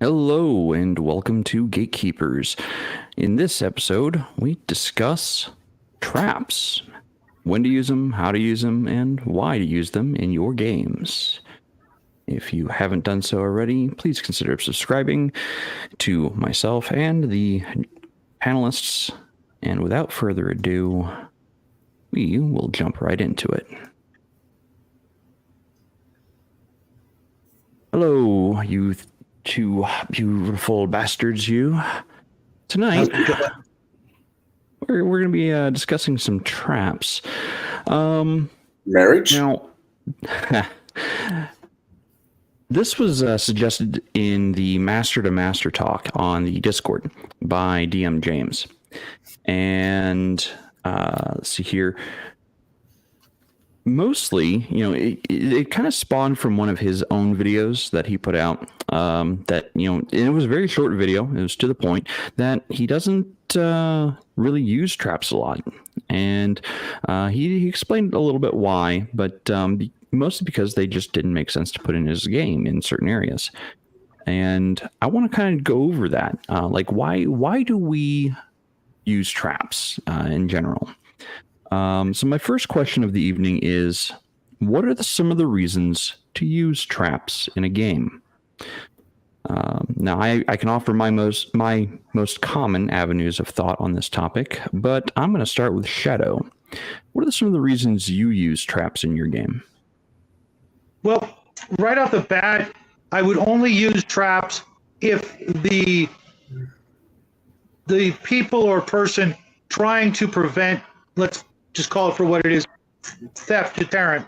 Hello and welcome to Gatekeepers. In this episode, we discuss traps, when to use them, how to use them, and why to use them in your games. If you haven't done so already, please consider subscribing to myself and the panelists. And without further ado, we will jump right into it. Hello, you two beautiful bastards, you. Tonight, we're going to be discussing some traps. Marriage? Now, this was suggested in the Master to Master talk on the Discord by DM James. And let's see here. Mostly, it kind of spawned from one of his own videos that he put out. That it was a very short video. It was to the point that he doesn't really use traps a lot, and he explained a little bit why, but mostly because they just didn't make sense to put in his game in certain areas. And I want to kind of go over that, like why do we use traps in general? So my first question of the evening is, what are some of the reasons to use traps in a game? Now, I can offer my most common avenues of thought on this topic, but I'm going to start with Shadow. What are some of the reasons you use traps in your game? Well, right off the bat, I would only use traps if the people or person trying to prevent, let's just call it for what it is, theft deterrent.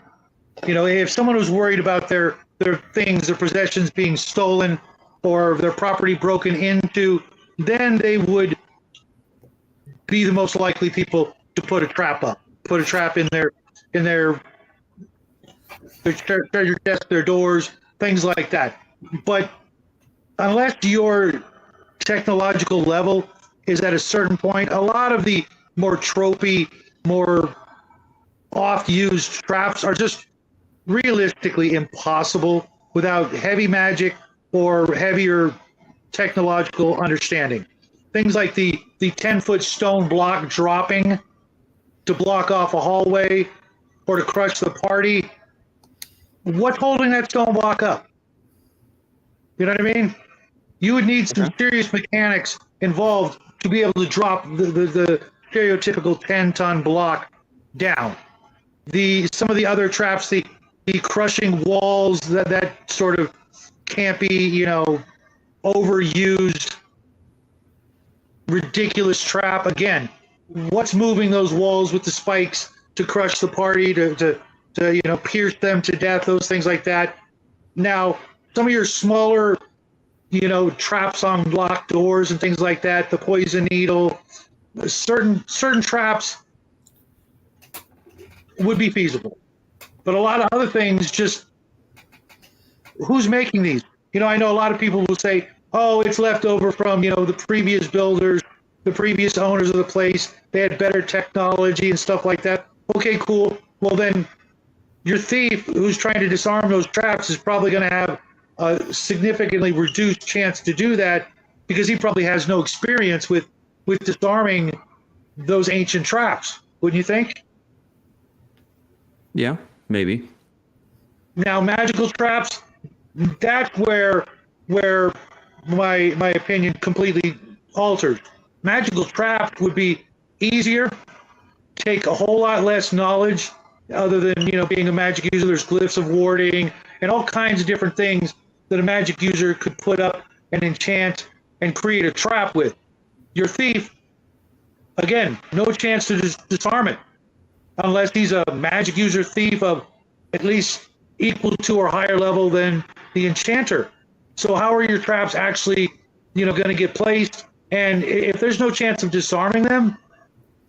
If someone was worried about their things, their possessions being stolen or their property broken into, then they would be the most likely people to put a trap up, put a trap in their treasure chest, their doors, things like that. But unless your technological level is at a certain point, a lot of the more tropey, more oft-used traps are just realistically impossible without heavy magic or heavier technological understanding. Things like the 10-foot stone block dropping to block off a hallway or to crush the party. What's holding that stone block up? You know what I mean? You would need some serious mechanics involved to be able to drop the stereotypical 10-ton block down. Some of the other traps, the crushing walls, that sort of campy, overused, ridiculous trap. Again, what's moving those walls with the spikes to crush the party, to pierce them to death, those things like that. Now, some of your smaller, traps on locked doors and things like that, the poison needle, certain traps would be feasible. But a lot of other things, just who's making these? I know a lot of people will say, oh, it's left over from, the previous builders, the previous owners of the place. They had better technology and stuff like that. Okay, cool. Well, then your thief who's trying to disarm those traps is probably going to have a significantly reduced chance to do that because he probably has no experience with disarming those ancient traps. Wouldn't you think? Yeah, maybe. Now, magical traps, that's where my opinion completely alters. Magical traps would be easier, take a whole lot less knowledge other than, being a magic user. There's glyphs of warding and all kinds of different things that a magic user could put up and enchant and create a trap with. Your thief, again, no chance to disarm it unless he's a magic user thief of at least equal to or higher level than the enchanter. So how are your traps actually, going to get placed? And if there's no chance of disarming them,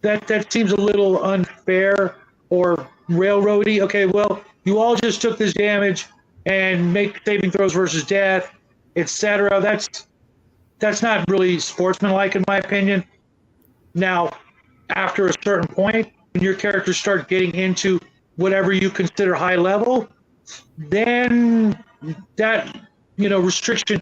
that seems a little unfair or railroady. Okay, well, you all just took this damage and make saving throws versus death, etc. That's not really sportsmanlike in my opinion. Now, after a certain point, when your characters start getting into whatever you consider high level, then that restriction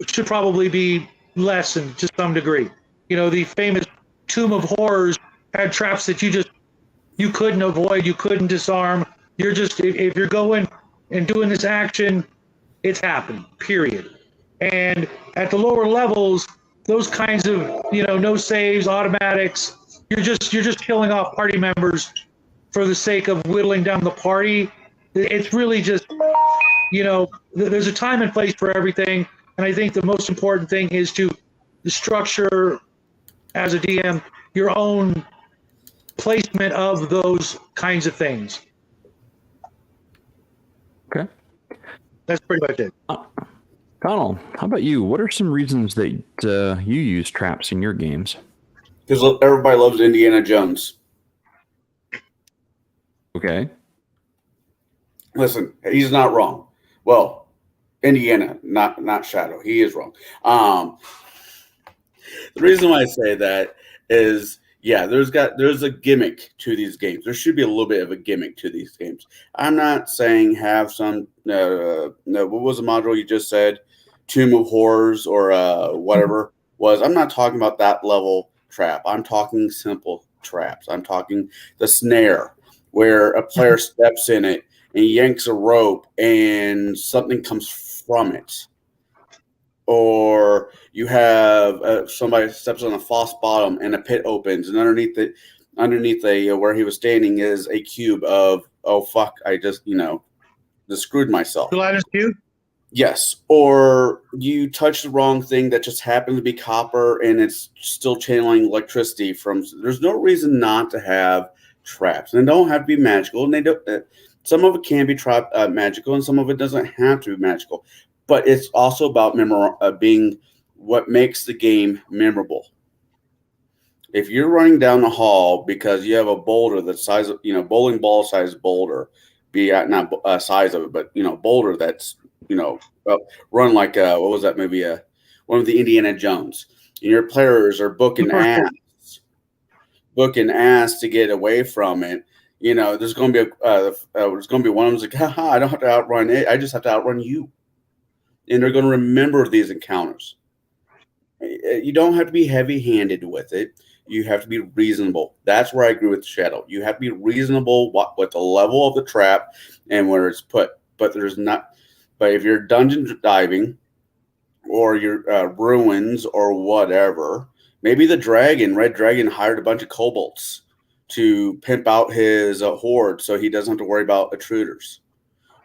should probably be lessened to some degree. The famous Tomb of Horrors had traps that you couldn't avoid, you couldn't disarm. You're just if you're going and doing this action, it's happening. Period. And at the lower levels, those kinds of no saves, automatics. You're just killing off party members for the sake of whittling down the party. It's really just there's a time and place for everything. And I think the most important thing is to structure as a DM your own placement of those kinds of things. Okay. That's pretty much it. Connell, how about you? What are some reasons that you use traps in your games? Because everybody loves Indiana Jones. Okay. Listen, he's not wrong. Well, Indiana, not Shadow. He is wrong. The reason why I say that is, yeah, there's a gimmick to these games. There should be a little bit of a gimmick to these games. I'm not saying have some. No, what was the module you just said? Tomb of Horrors or whatever was. I'm not talking about that level trap. I'm talking simple traps. I'm talking the snare where a player steps in it and yanks a rope and something comes from it. Or you have somebody steps on a false bottom and a pit opens, and underneath where he was standing is a cube of, oh fuck, I just screwed myself. Gelatinous cube? Yes. Or you touch the wrong thing that just happened to be copper and it's still channeling electricity from. There's no reason not to have traps, and they don't have to be magical, and they don't. Some of it can be magical, and some of it doesn't have to be magical. But it's also about being what makes the game memorable. If you're running down the hall because you have a boulder that's size of, bowling ball size boulder, be not size of it, but boulder that's run like what was that movie? One of the Indiana Jones, and your players are booking ass to get away from it. There's going to be one of them like, haha, I don't have to outrun it. I just have to outrun you. And they're going to remember these encounters. You don't have to be heavy-handed with it. You have to be reasonable. That's where I agree with Shadow. You have to be reasonable with the level of the trap and where it's put. But if you're dungeon diving or your ruins or whatever, maybe the Red Dragon hired a bunch of kobolds to pimp out his horde so he doesn't have to worry about intruders.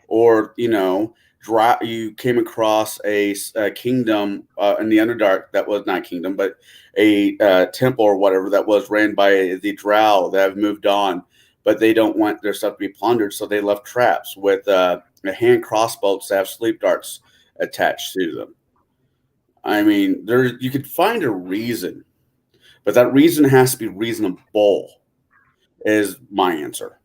Or, you came across a kingdom in the Underdark that was not kingdom, but a temple or whatever that was ran by the Drow that have moved on, but they don't want their stuff to be plundered, so they left traps with hand crossbows that have sleep darts attached to them. I mean, you could find a reason, but that reason has to be reasonable, is my answer.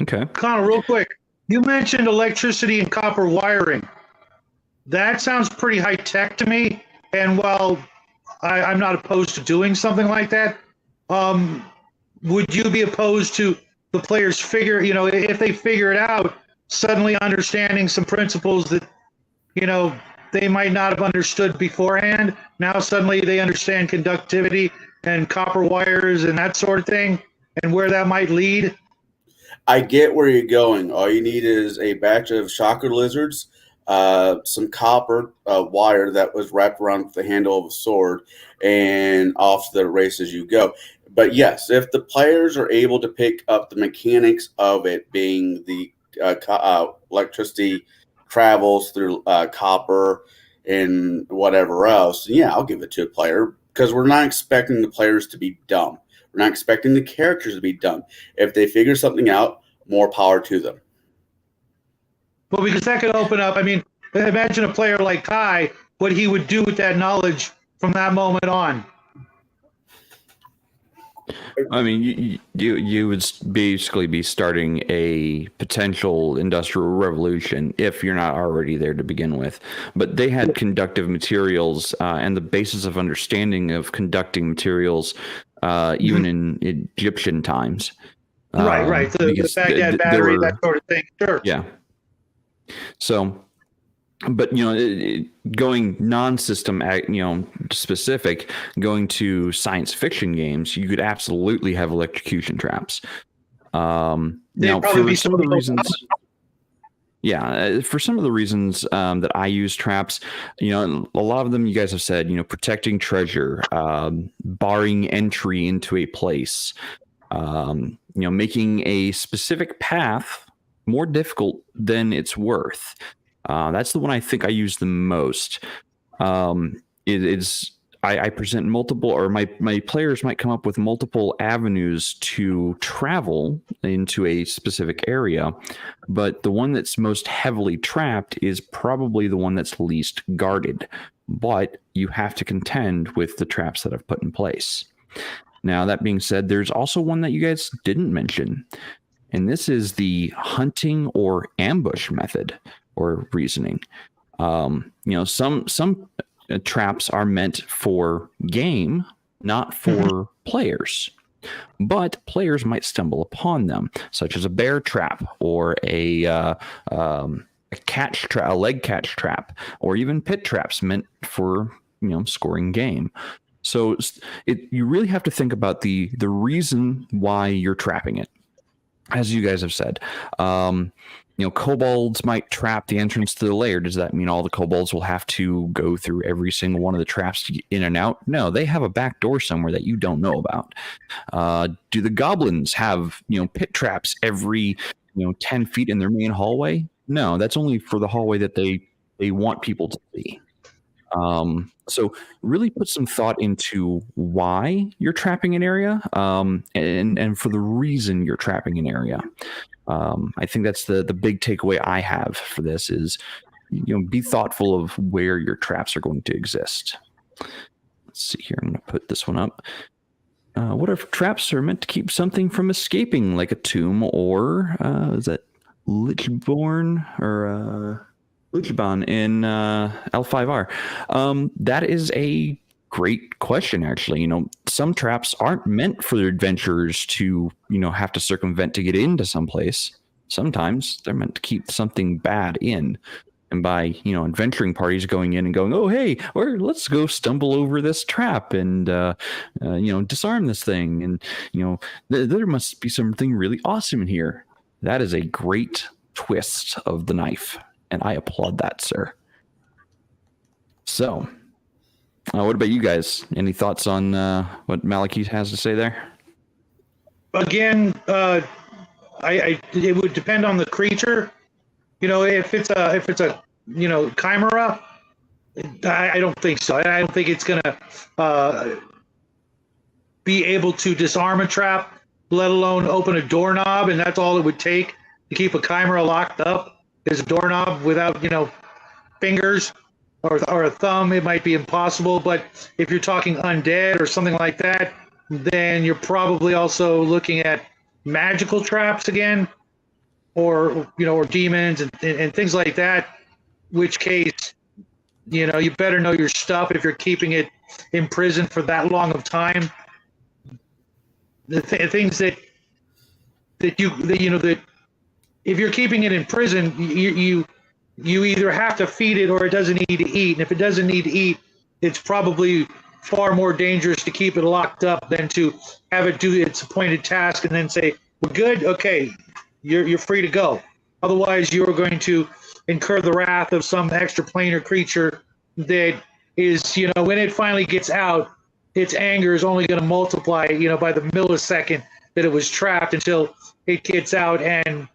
Okay. Connor, real quick. You mentioned electricity and copper wiring. That sounds pretty high tech to me. And while I'm not opposed to doing something like that, would you be opposed to the players if they figure it out, suddenly understanding some principles that, they might not have understood beforehand? Now suddenly they understand conductivity and copper wires and that sort of thing, and where that might lead? I get where you're going. All you need is a batch of shocker lizards, some copper wire that was wrapped around the handle of a sword, and off the races you go. But yes, if the players are able to pick up the mechanics of it, being the electricity travels through copper and whatever else, yeah, I'll give it to a player, because we're not expecting the players to be dumb. We're not expecting the characters to be dumb. If they figure something out, more power to them. Well, because that could open up. I mean, imagine a player like Kai, what he would do with that knowledge from that moment on. I mean, you would basically be starting a potential industrial revolution if you're not already there to begin with. But they had conductive materials and the basis of understanding of conducting materials even in Egyptian times. Right. The Baghdad battery, that sort of thing. Sure. Yeah. So but going non-system, specific, going to science fiction games, you could absolutely have electrocution traps. Now, for some of the reasons, for some of the reasons that I use traps, a lot of them you guys have said, protecting treasure, barring entry into a place, making a specific path more difficult than it's worth. That's the one I think I use the most. I present multiple, or my players might come up with multiple avenues to travel into a specific area, but the one that's most heavily trapped is probably the one that's least guarded, but you have to contend with the traps that I've put in place. Now, that being said, there's also one that you guys didn't mention, and this is the hunting or ambush method or reasoning. Some traps are meant for game, not for players, but players might stumble upon them, such as a bear trap or a leg catch trap, or even pit traps meant for scoring game. So you really have to think about the reason why you're trapping it. As you guys have said, kobolds might trap the entrance to the lair. Does that mean all the kobolds will have to go through every single one of the traps to get in and out? No, they have a back door somewhere that you don't know about. Do the goblins have, pit traps every, 10 feet in their main hallway? No, that's only for the hallway that they want people to see. So really put some thought into why you're trapping an area, and for the reason you're trapping an area. I think that's the big takeaway I have for this is, be thoughtful of where your traps are going to exist. Let's see here. I'm going to put this one up. What if traps are meant to keep something from escaping, like a tomb, or is that Lichborn or Lichban in L5R? That is a great question, actually. Some traps aren't meant for the adventurers to, have to circumvent to get into someplace. Sometimes they're meant to keep something bad in. And by, adventuring parties going in and going, oh, hey, or let's go stumble over this trap and, disarm this thing. And, there must be something really awesome in here. That is a great twist of the knife. And I applaud that, sir. So, what about you guys? Any thoughts on what Malachi has to say there? Again, it would depend on the creature. If it's a chimera, I don't think so. I don't think it's gonna be able to disarm a trap, let alone open a doorknob, and that's all it would take to keep a chimera locked up. Is a doorknob without fingers or a thumb. It might be impossible, but if you're talking undead or something like that, then you're probably also looking at magical traps again, or demons and things like that. Which case, you better know your stuff if you're keeping it in prison for that long of time. The things that if you're keeping it in prison, you either have to feed it or it doesn't need to eat. And if it doesn't need to eat, it's probably far more dangerous to keep it locked up than to have it do its appointed task and then say, we're good, okay, you're free to go. Otherwise, you're going to incur the wrath of some extraplanar creature that is, when it finally gets out, its anger is only going to multiply, by the millisecond that it was trapped until it gets out and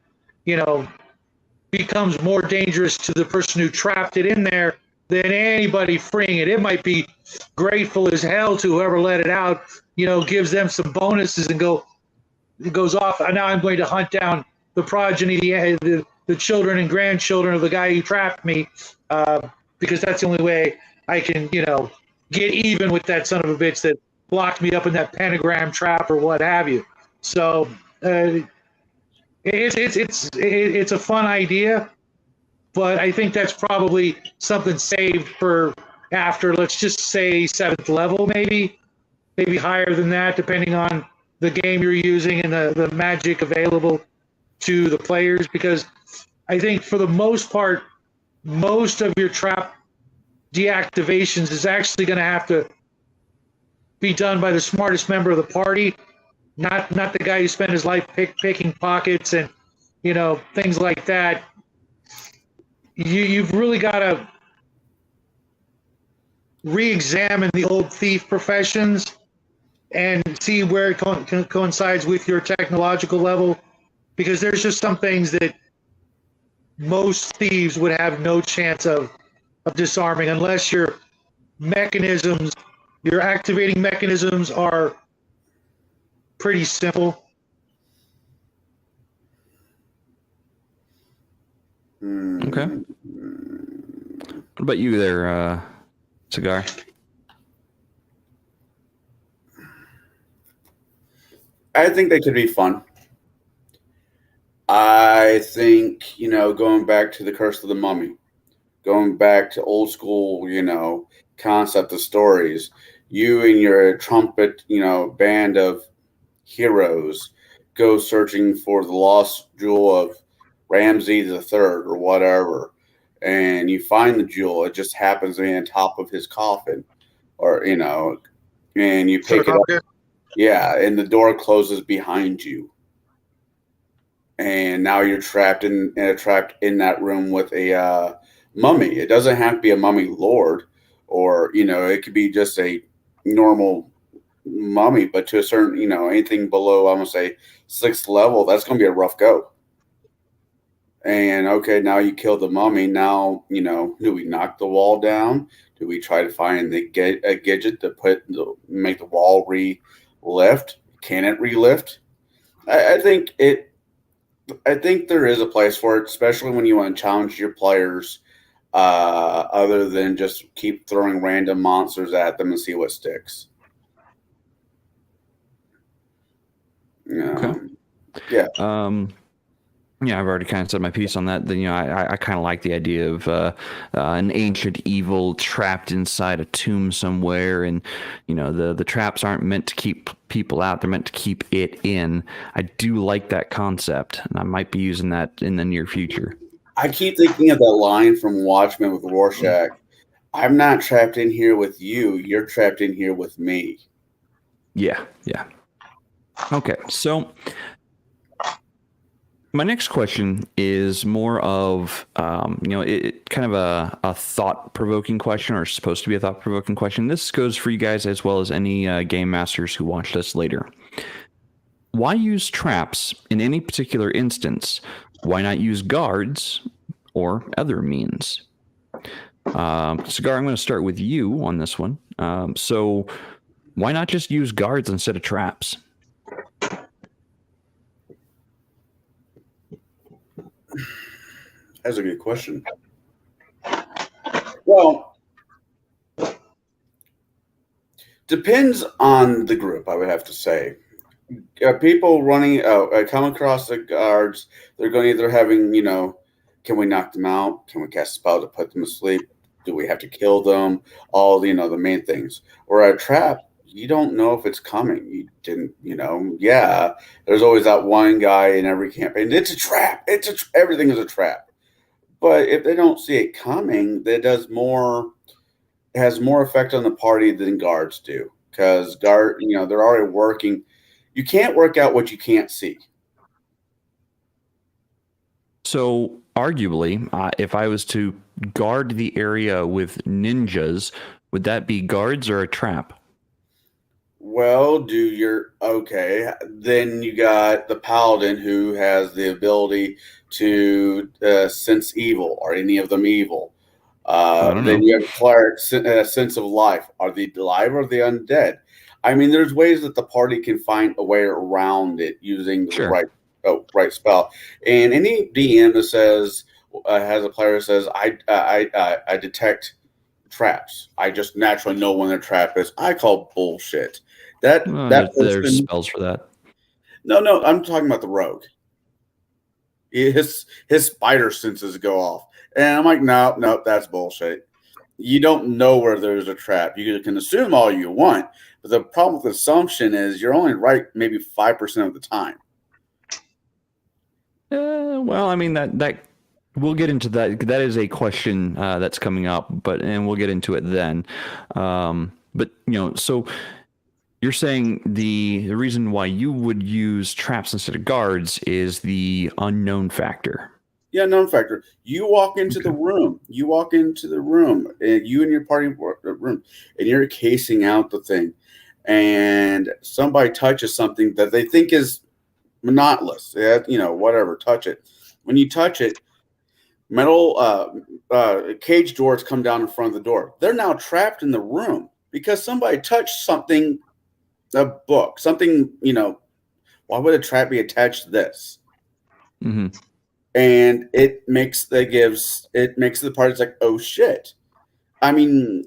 becomes more dangerous to the person who trapped it in there than anybody freeing it. It might be grateful as hell to whoever let it out, gives them some bonuses and it goes off. Now I'm going to hunt down the progeny, the children and grandchildren of the guy who trapped me, because that's the only way I can, get even with that son of a bitch that locked me up in that pentagram trap or what have you. So, it's a fun idea, but I think that's probably something saved for after, let's just say 7th level, maybe higher than that, depending on the game you're using and the magic available to the players. Because I think for the most part, most of your trap deactivations is actually going to have to be done by the smartest member of the party, not the guy who spent his life picking pockets and things like that. You've really got to re-examine the old thief professions and see where it coincides with your technological level, because there's just some things that most thieves would have no chance of disarming unless your activating mechanisms are pretty simple. Okay. What about you there, Cigar? I think they could be fun. I think, going back to the Curse of the Mummy, going back to old school, concept of stories, you and your trumpet, band of heroes go searching for the lost jewel of Ramsey the Third or whatever, and you find the jewel. It just happens to be on top of his coffin, or and you pick it up. Yeah, and the door closes behind you, and now you're trapped in that room with a mummy. It doesn't have to be a mummy lord, or it could be just a normal mummy, but to a certain anything below, I'm gonna say 6th level, that's gonna be a rough go. And okay, now you kill the mummy. Now do we knock the wall down? Do we try to find a gadget to make the wall re-lift? Can it re-lift? I think there is a place for it, especially when you want to challenge your players, other than just keep throwing random monsters at them and see what sticks. Okay. Yeah. Yeah, I've already kind of said my piece on that. Then I kind of like the idea of an ancient evil trapped inside a tomb somewhere, and the traps aren't meant to keep people out; they're meant to keep it in. I do like that concept, and I might be using that in the near future. I keep thinking of that line from Watchmen with Rorschach. I'm not trapped in here with you. You're trapped in here with me. Yeah. Okay, so my next question is more of, it kind of a thought-provoking question, or supposed to be a thought-provoking question. This goes for you guys as well as any game masters who watched us later. Why use traps in any particular instance? Why not use guards or other means? Cigar, I'm going to start with you on this one. So why not just use guards instead of traps? That's a good question. Well, depends on the group, I would have to say. People running, come across the guards, they're going to either having, can we knock them out? Can we cast a spell to put them asleep? Do we have to kill them? All, the main things. Or a trap, you don't know if it's coming. You didn't, yeah, there's always that one guy in every campaign. It's a trap. Everything is a trap. But if they don't see it coming, it has more effect on the party than guards do. Because they're already working. You can't work out what you can't see. So arguably, if I was to guard the area with ninjas, would that be guards or a trap? Well, okay. Then you got the paladin who has the ability to sense evil. Are any of them evil? Then you have cleric, sense of life. Are they alive or are they undead? I mean, there's ways that the party can find a way around it using the right spell. And any DM that says has a player that says I detect traps. I just naturally know when a trap is. I call bullshit. There's spells for that. No, I'm talking about the rogue. His spider senses go off, and I'm like, no, that's bullshit. You don't know where there's a trap. You can assume all you want, but the problem with assumption is you're only right maybe 5% of the time. Well, I mean that We'll get into that. That is a question that's coming up, and we'll get into it then. But so you're saying the reason why you would use traps instead of guards is the unknown factor. Yeah, known factor. You walk into the room. You walk into the room, and you and your party room, and you're casing out the thing, and somebody touches something that they think is monotonous. Yeah, whatever. Touch it. When you touch it, metal cage doors come down in front of the door. They're now trapped in the room because somebody touched something, a book, something. Why would a trap be attached to this? Mm-hmm. And it makes the parties like, oh shit. I mean,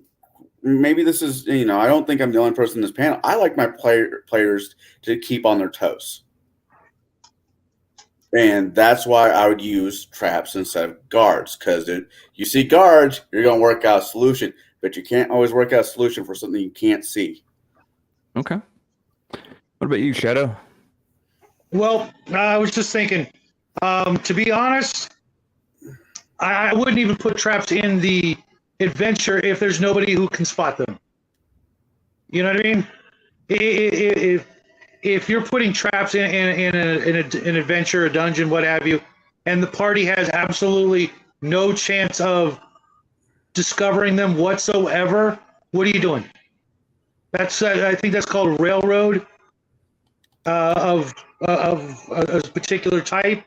maybe this is, I don't think I'm the only person in this panel. I like my players to keep on their toes. And that's why I would use traps instead of guards. Because you see guards, you're going to work out a solution. But you can't always work out a solution for something you can't see. Okay. What about you, Shadow? Well, I was just thinking, to be honest, I wouldn't even put traps in the adventure if there's nobody who can spot them. You know what I mean? If you're putting traps in an adventure, a dungeon, what have you, and the party has absolutely no chance of discovering them whatsoever, what are you doing? That's I think that's called railroad of a particular type,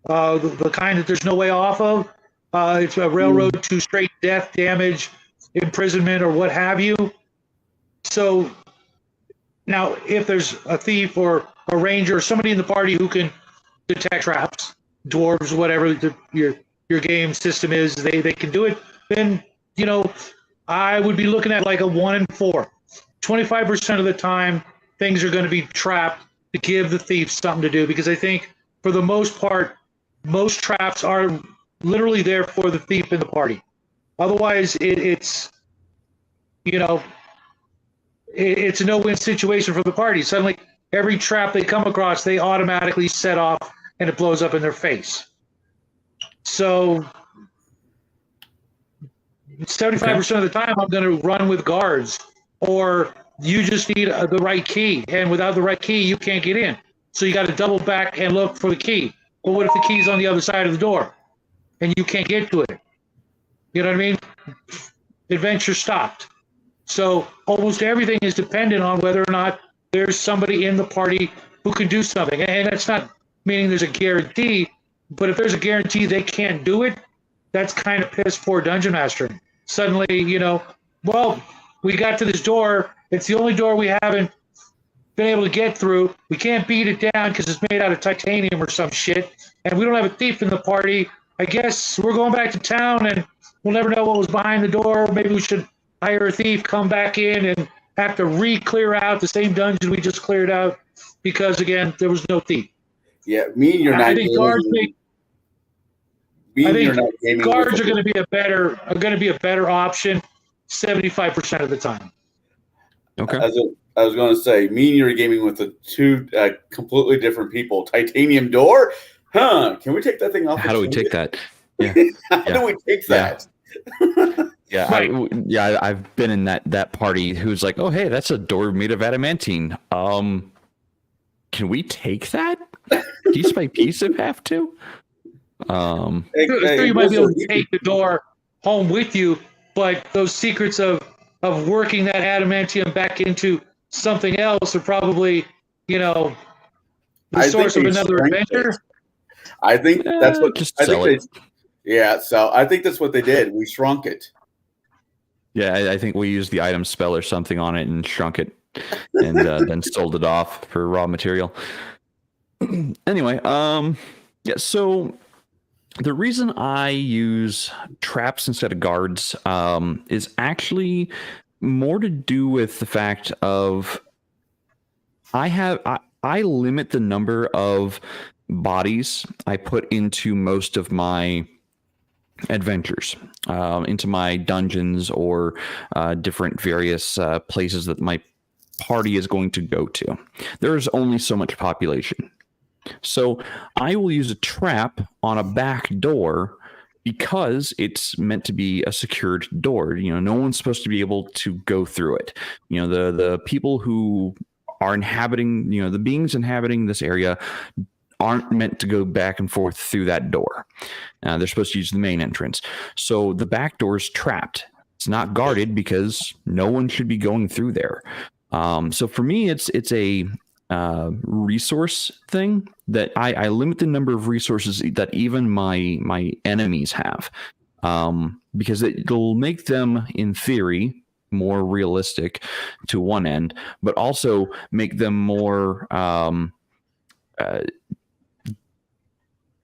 the kind that there's no way off of. It's a railroad to straight death, damage, imprisonment, or what have you. So now, if there's a thief or a ranger or somebody in the party who can detect traps, dwarves, whatever your game system is, they can do it, then, I would be looking at like a 1 in 4. 25% of the time, things are going to be trapped to give the thief something to do, because I think for the most part, most traps are literally there for the thief in the party. Otherwise, it's a no-win situation for the party. Suddenly, every trap they come across, they automatically set off, and it blows up in their face. So 75% of the time, I'm going to run with guards, or you just need the right key, and without the right key, you can't get in. So you got to double back and look for the key. But what if the key's on the other side of the door, and you can't get to it? You know what I mean? Adventure stopped. So almost everything is dependent on whether or not there's somebody in the party who can do something. And that's not meaning there's a guarantee, but if there's a guarantee they can't do it, that's kind of piss poor dungeon mastering. Suddenly, well, we got to this door. It's the only door we haven't been able to get through. We can't beat it down because it's made out of titanium or some shit. And we don't have a thief in the party. I guess we're going back to town, and we'll never know what was behind the door. Maybe we should hire a thief, come back in, and have to re-clear out the same dungeon we just cleared out because, again, there was no thief. Yeah, you're not. I think guards are going to be a better option 75% of the time. Okay. I was going to say, you're gaming with the two completely different people. Titanium door? Can we take that thing off? How do we take that? Yeah. How do we take that? Yeah, right. I've been in that party who's like, oh, hey, that's a door made of adamantine. Can we take that piece by piece if have to? Sure, you might be able to take the door home with you, but those secrets of working that adamantium back into something else are probably, the source of another adventure. I think that's what. Just sell it. So I think that's what they did. We shrunk it. Yeah, I think we used the item spell or something on it and shrunk it, and then sold it off for raw material. Anyway, yeah. So the reason I use traps instead of guards is actually more to do with the fact of I limit the number of bodies I put into most of my adventures, into my dungeons or different various places that my party is going to go to. There's only so much population. So I will use a trap on a back door because it's meant to be a secured door. No one's supposed to be able to go through it. The people who are inhabiting, the beings inhabiting this area aren't meant to go back and forth through that door. They're supposed to use the main entrance. So the back door is trapped. It's not guarded because no one should be going through there. So for me, it's a resource thing that I limit the number of resources that even my enemies have, because it'll make them, in theory, more realistic to one end, but also make them more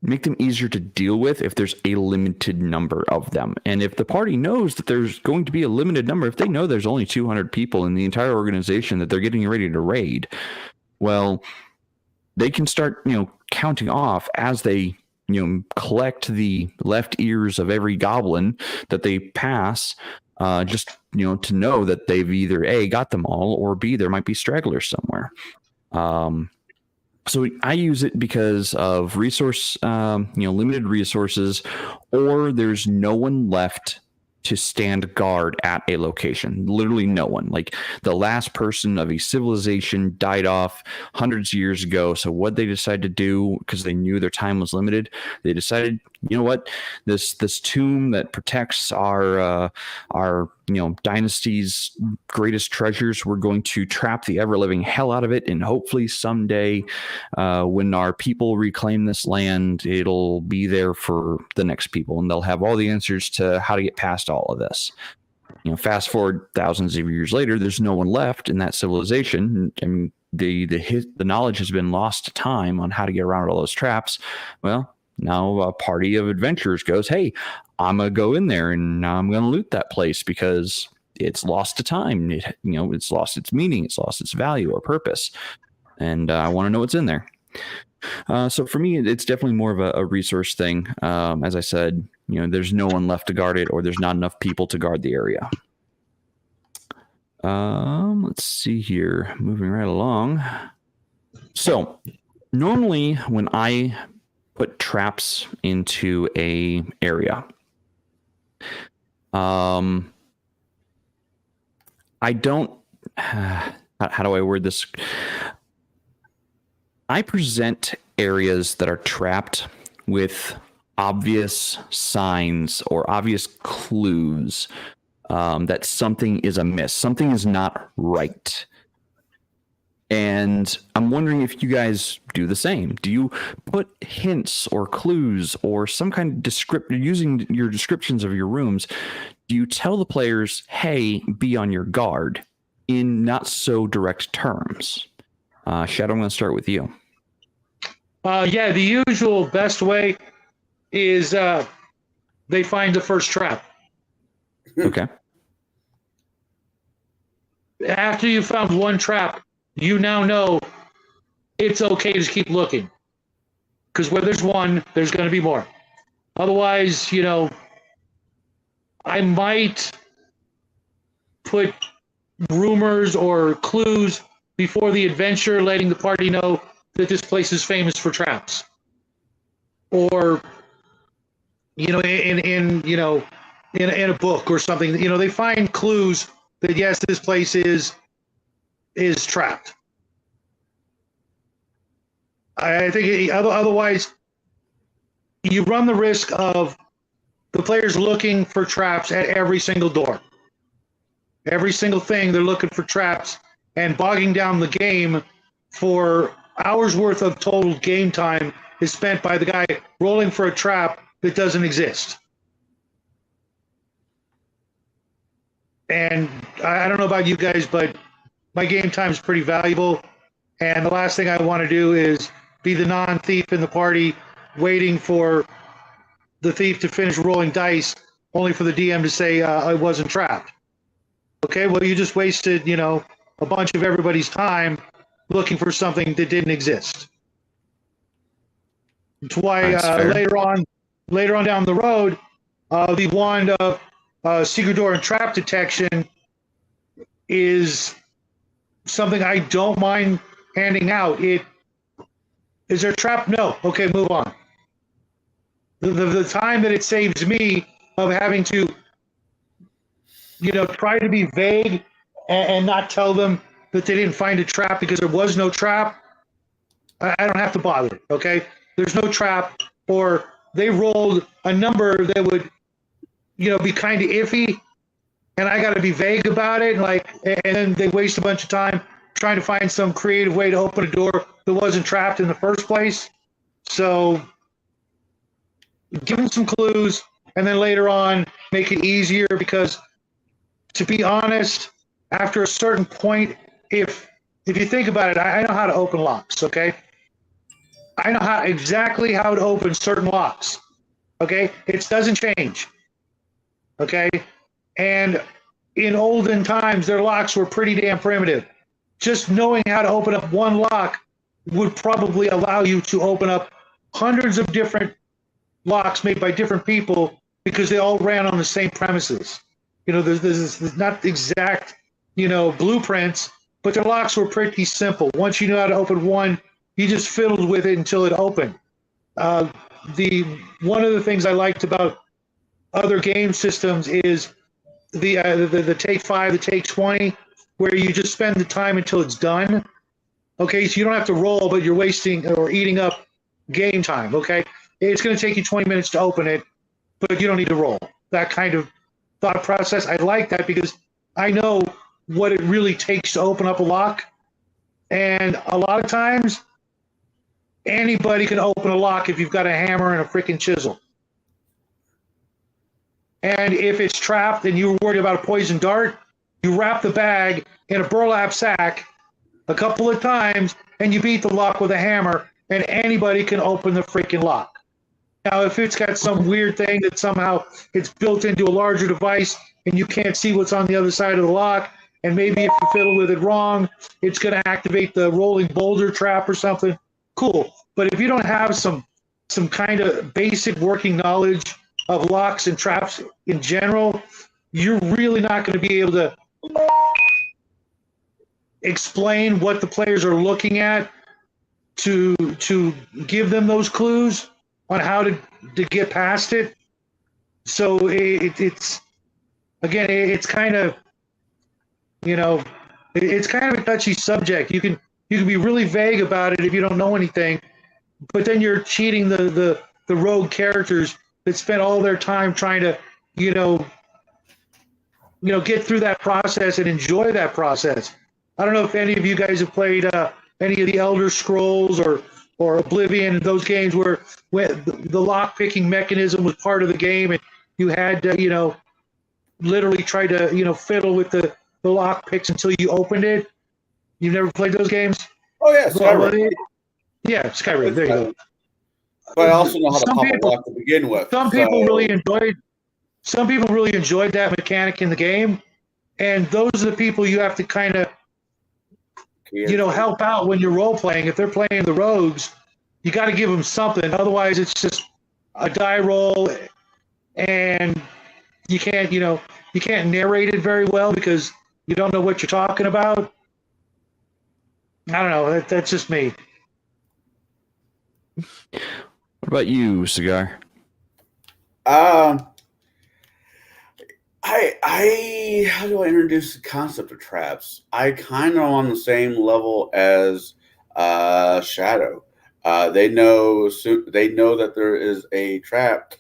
make them easier to deal with if there's a limited number of them. And if the party knows that there's going to be a limited number, if they know there's only 200 people in the entire organization that they're getting ready to raid, well, they can start, counting off as they, collect the left ears of every goblin that they pass, just, to know that they've either A, got them all, or B, there might be stragglers somewhere. So I use it because of resource, limited resources, or there's no one left to stand guard at a location. Literally no one. Like the last person of a civilization died off hundreds of years ago. So what they decided to do, because they knew their time was limited, they decided, you know what, this tomb that protects our dynasty's greatest treasures, we're going to trap the ever-living hell out of it, and hopefully someday when our people reclaim this land, it'll be there for the next people, and they'll have all the answers to how to get past all of this. Fast forward thousands of years later, there's no one left in that civilization. I mean, the knowledge has been lost to time on how to get around all those traps. Well, now a party of adventurers goes, hey, I'm going to go in there and I'm going to loot that place because it's lost to time. It's lost its meaning. It's lost its value or purpose. And I want to know what's in there. So for me, it's definitely more of a resource thing. As I said, there's no one left to guard it, or there's not enough people to guard the area. Let's see here. Moving right along. So normally when I put traps into a area, I don't, how do I word this? I present areas that are trapped with obvious signs or obvious clues that something is amiss, something is not right. And I'm wondering if you guys do the same. Do you put hints or clues or some kind of description, using your descriptions of your rooms, do you tell the players, hey, be on your guard, in not so direct terms? Shadow, I'm going to start with you. Yeah, the usual best way is they find the first trap. Okay. After you found one trap, you now know it's okay to keep looking. Because where there's one, there's going to be more. Otherwise, I might put rumors or clues before the adventure, letting the party know that this place is famous for traps. Or, in a book or something, they find clues that yes, this place is trapped. I think otherwise you run the risk of the players looking for traps at every single door. Every single thing they're looking for traps, and bogging down the game for hours worth of total game time is spent by the guy rolling for a trap that doesn't exist. And I don't know about you guys, but my game time is pretty valuable. And the last thing I want to do is be the non-thief in the party, waiting for the thief to finish rolling dice, only for the DM to say, I wasn't trapped. Okay, well, you just wasted, a bunch of everybody's time looking for something that didn't exist. That's why later on down the road, the wand of secret door and trap detection is something I don't mind handing out. Is there a trap? No. Okay, move on. the time that it saves me of having to, try to be vague and not tell them that they didn't find a trap because there was no trap. I don't have to bother. Okay, there's no trap, or they rolled a number that would, be kind of iffy, and I got to be vague about it. And then they waste a bunch of time trying to find some creative way to open a door that wasn't trapped in the first place. So give them some clues, and then later on make it easier, because to be honest, after a certain point, if you think about it, I know how to open locks, okay? I know exactly how to open certain locks, okay? It doesn't change, okay? And in olden times, their locks were pretty damn primitive. Just knowing how to open up one lock would probably allow you to open up hundreds of different locks made by different people, because they all ran on the same premises. There's not exact, blueprints, but their locks were pretty simple. Once you knew how to open one, you just fiddled with it until it opened. One of the things I liked about other game systems is the take 5, the take 20, where you just spend the time until it's done. Okay, so you don't have to roll, but you're wasting or eating up game time. Okay, it's going to take you 20 minutes to open it, but you don't need to roll. That kind of thought process, I like that, because I know what it really takes to open up a lock. And a lot of times, anybody can open a lock if you've got a hammer and a freaking chisel. And if it's trapped and you're worried about a poison dart, you wrap the bag in a burlap sack a couple of times and you beat the lock with a hammer, and anybody can open the freaking lock. Now, if it's got some weird thing that somehow it's built into a larger device and you can't see what's on the other side of the lock, and maybe if you fiddle with it wrong, it's going to activate the rolling boulder trap or something, cool. But if you don't have some kind of basic working knowledge of locks and traps in general, you're really not going to be able to explain what the players are looking at to give them those clues on how to get past it. So it's again, it's kind of, it's kind of a touchy subject. You can be really vague about it if you don't know anything, but then you're cheating the rogue characters that spent all their time trying to, get through that process and enjoy that process. I don't know if any of you guys have played any of the Elder Scrolls or Oblivion, those games where the lock picking mechanism was part of the game, and you had to, literally try to, fiddle with the lock picks until you opened it. You've never played those games? Oh yeah, Skyrim. Yeah, Skyrim. There you go. But I also know how to pop a lock to begin with. Some people really enjoyed that mechanic in the game, and those are the people you have to kind of, help out when you're role playing. If they're playing the rogues, you got to give them something. Otherwise, it's just a die roll, and you can't narrate it very well because you don't know what you're talking about. I don't know. That's just me. What about you, Cigar? How do I introduce the concept of traps? I kind of on the same level as Shadow. They know that there is a trap,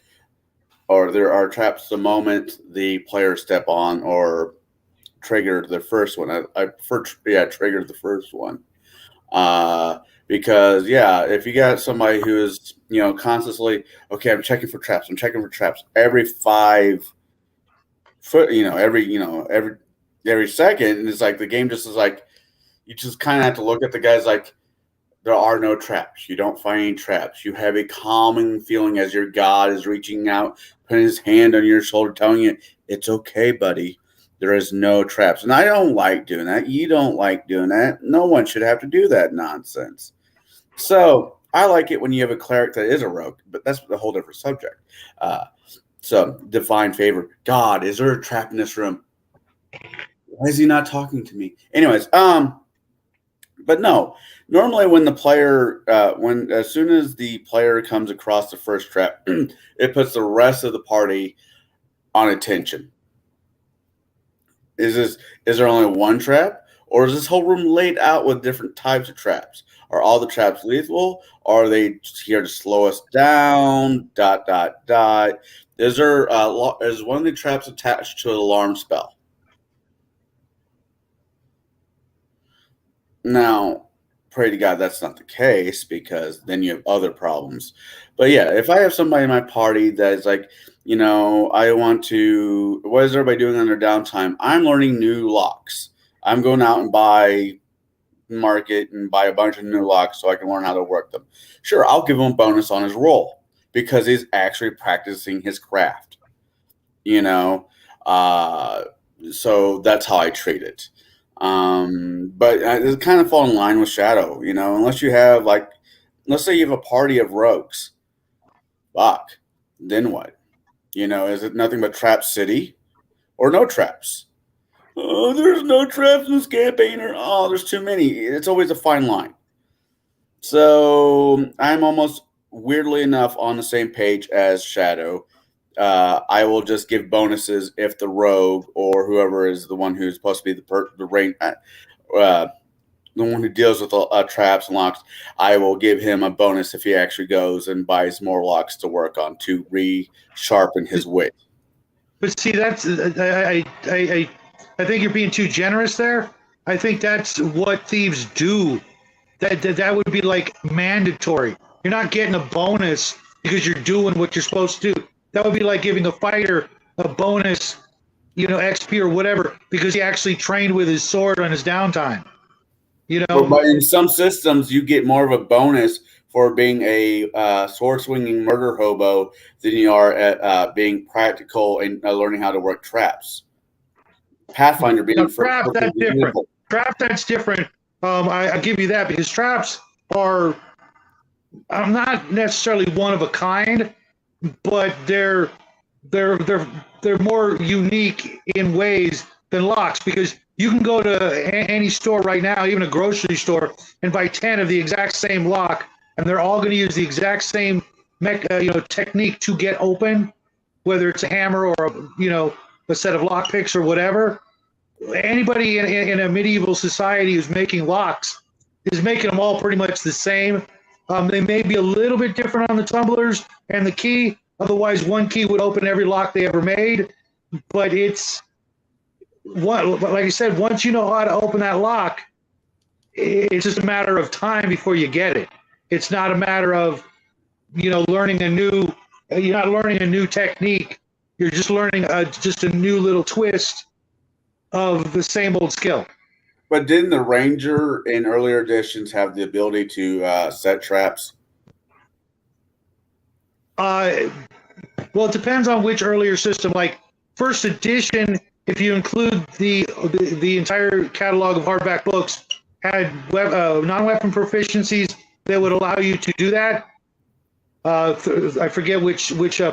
or there are traps the moment the players step on or trigger the first one. I prefer trigger the first one. Because if you got somebody who is constantly, okay, I'm checking for traps every 5 foot, every second, and it's like the game just is like, you just kind of have to look at the guys like, there are no traps. You don't find any traps. You have a calming feeling as your god is reaching out, putting his hand on your shoulder, telling you, it's okay, buddy. There is no traps. And I don't like doing that. You don't like doing that. No one should have to do that nonsense. So I like it when you have a cleric that is a rogue, but that's a whole different subject. So divine favor. God, is there a trap in this room? Why is he not talking to me? Anyways, But no, normally when the player, as soon as the player comes across the first trap, it puts the rest of the party on attention. Is there only one trap, or is this whole room laid out with different types of traps? Are all the traps lethal? Or are they here to slow us down? Dot dot dot. Is one of the traps attached to an alarm spell? Now, pray to God that's not the case, because then you have other problems. But yeah, if I have somebody in my party that is like, I want to, what is everybody doing on their downtime? I'm learning new locks. I'm going out and buy market and buy a bunch of new locks so I can learn how to work them. Sure, I'll give him a bonus on his roll because he's actually practicing his craft. So that's how I treat it. But it's kind of fall in line with Shadow, unless you have let's say you have a party of rogues. Fuck. Then what? Is it nothing but Trap City or no traps? Oh, there's no traps in this campaign, or oh, there's too many. It's always a fine line. So I'm almost weirdly enough on the same page as Shadow. I will just give bonuses if the rogue or whoever is the one who's supposed to be the one who deals with traps and locks. I will give him a bonus if he actually goes and buys more locks to work on to re-sharpen his wit. But see, that's I think you're being too generous there. I think that's what thieves do. That would be like mandatory. You're not getting a bonus because you're doing what you're supposed to do. That would be like giving a fighter a bonus, XP or whatever, because he actually trained with his sword on his downtime. But in some systems, you get more of a bonus for being a sword-swinging murder hobo than you are at being practical and learning how to work traps. Pathfinder being trap, that's different. Trap, that's different. I give you that, because traps are not necessarily one of a kind, but they're more unique in ways than locks, because you can go to any store right now, even a grocery store, and buy 10 of the exact same lock, and they're all going to use the exact same technique to get open, whether it's a hammer or a set of lock picks or whatever. Anybody in a medieval society who's making locks is making them all pretty much the same. They may be a little bit different on the tumblers and the key. Otherwise, one key would open every lock they ever made. But like I said, once you know how to open that lock, it's just a matter of time before you get it. It's not a matter of learning you're not learning a new technique. You're just learning just a new little twist of the same old skill. But didn't the Ranger in earlier editions have the ability to set traps? Well, it depends on which earlier system. Like first edition, if you include the entire catalog of hardback books, had non-weapon proficiencies that would allow you to do that. I forget which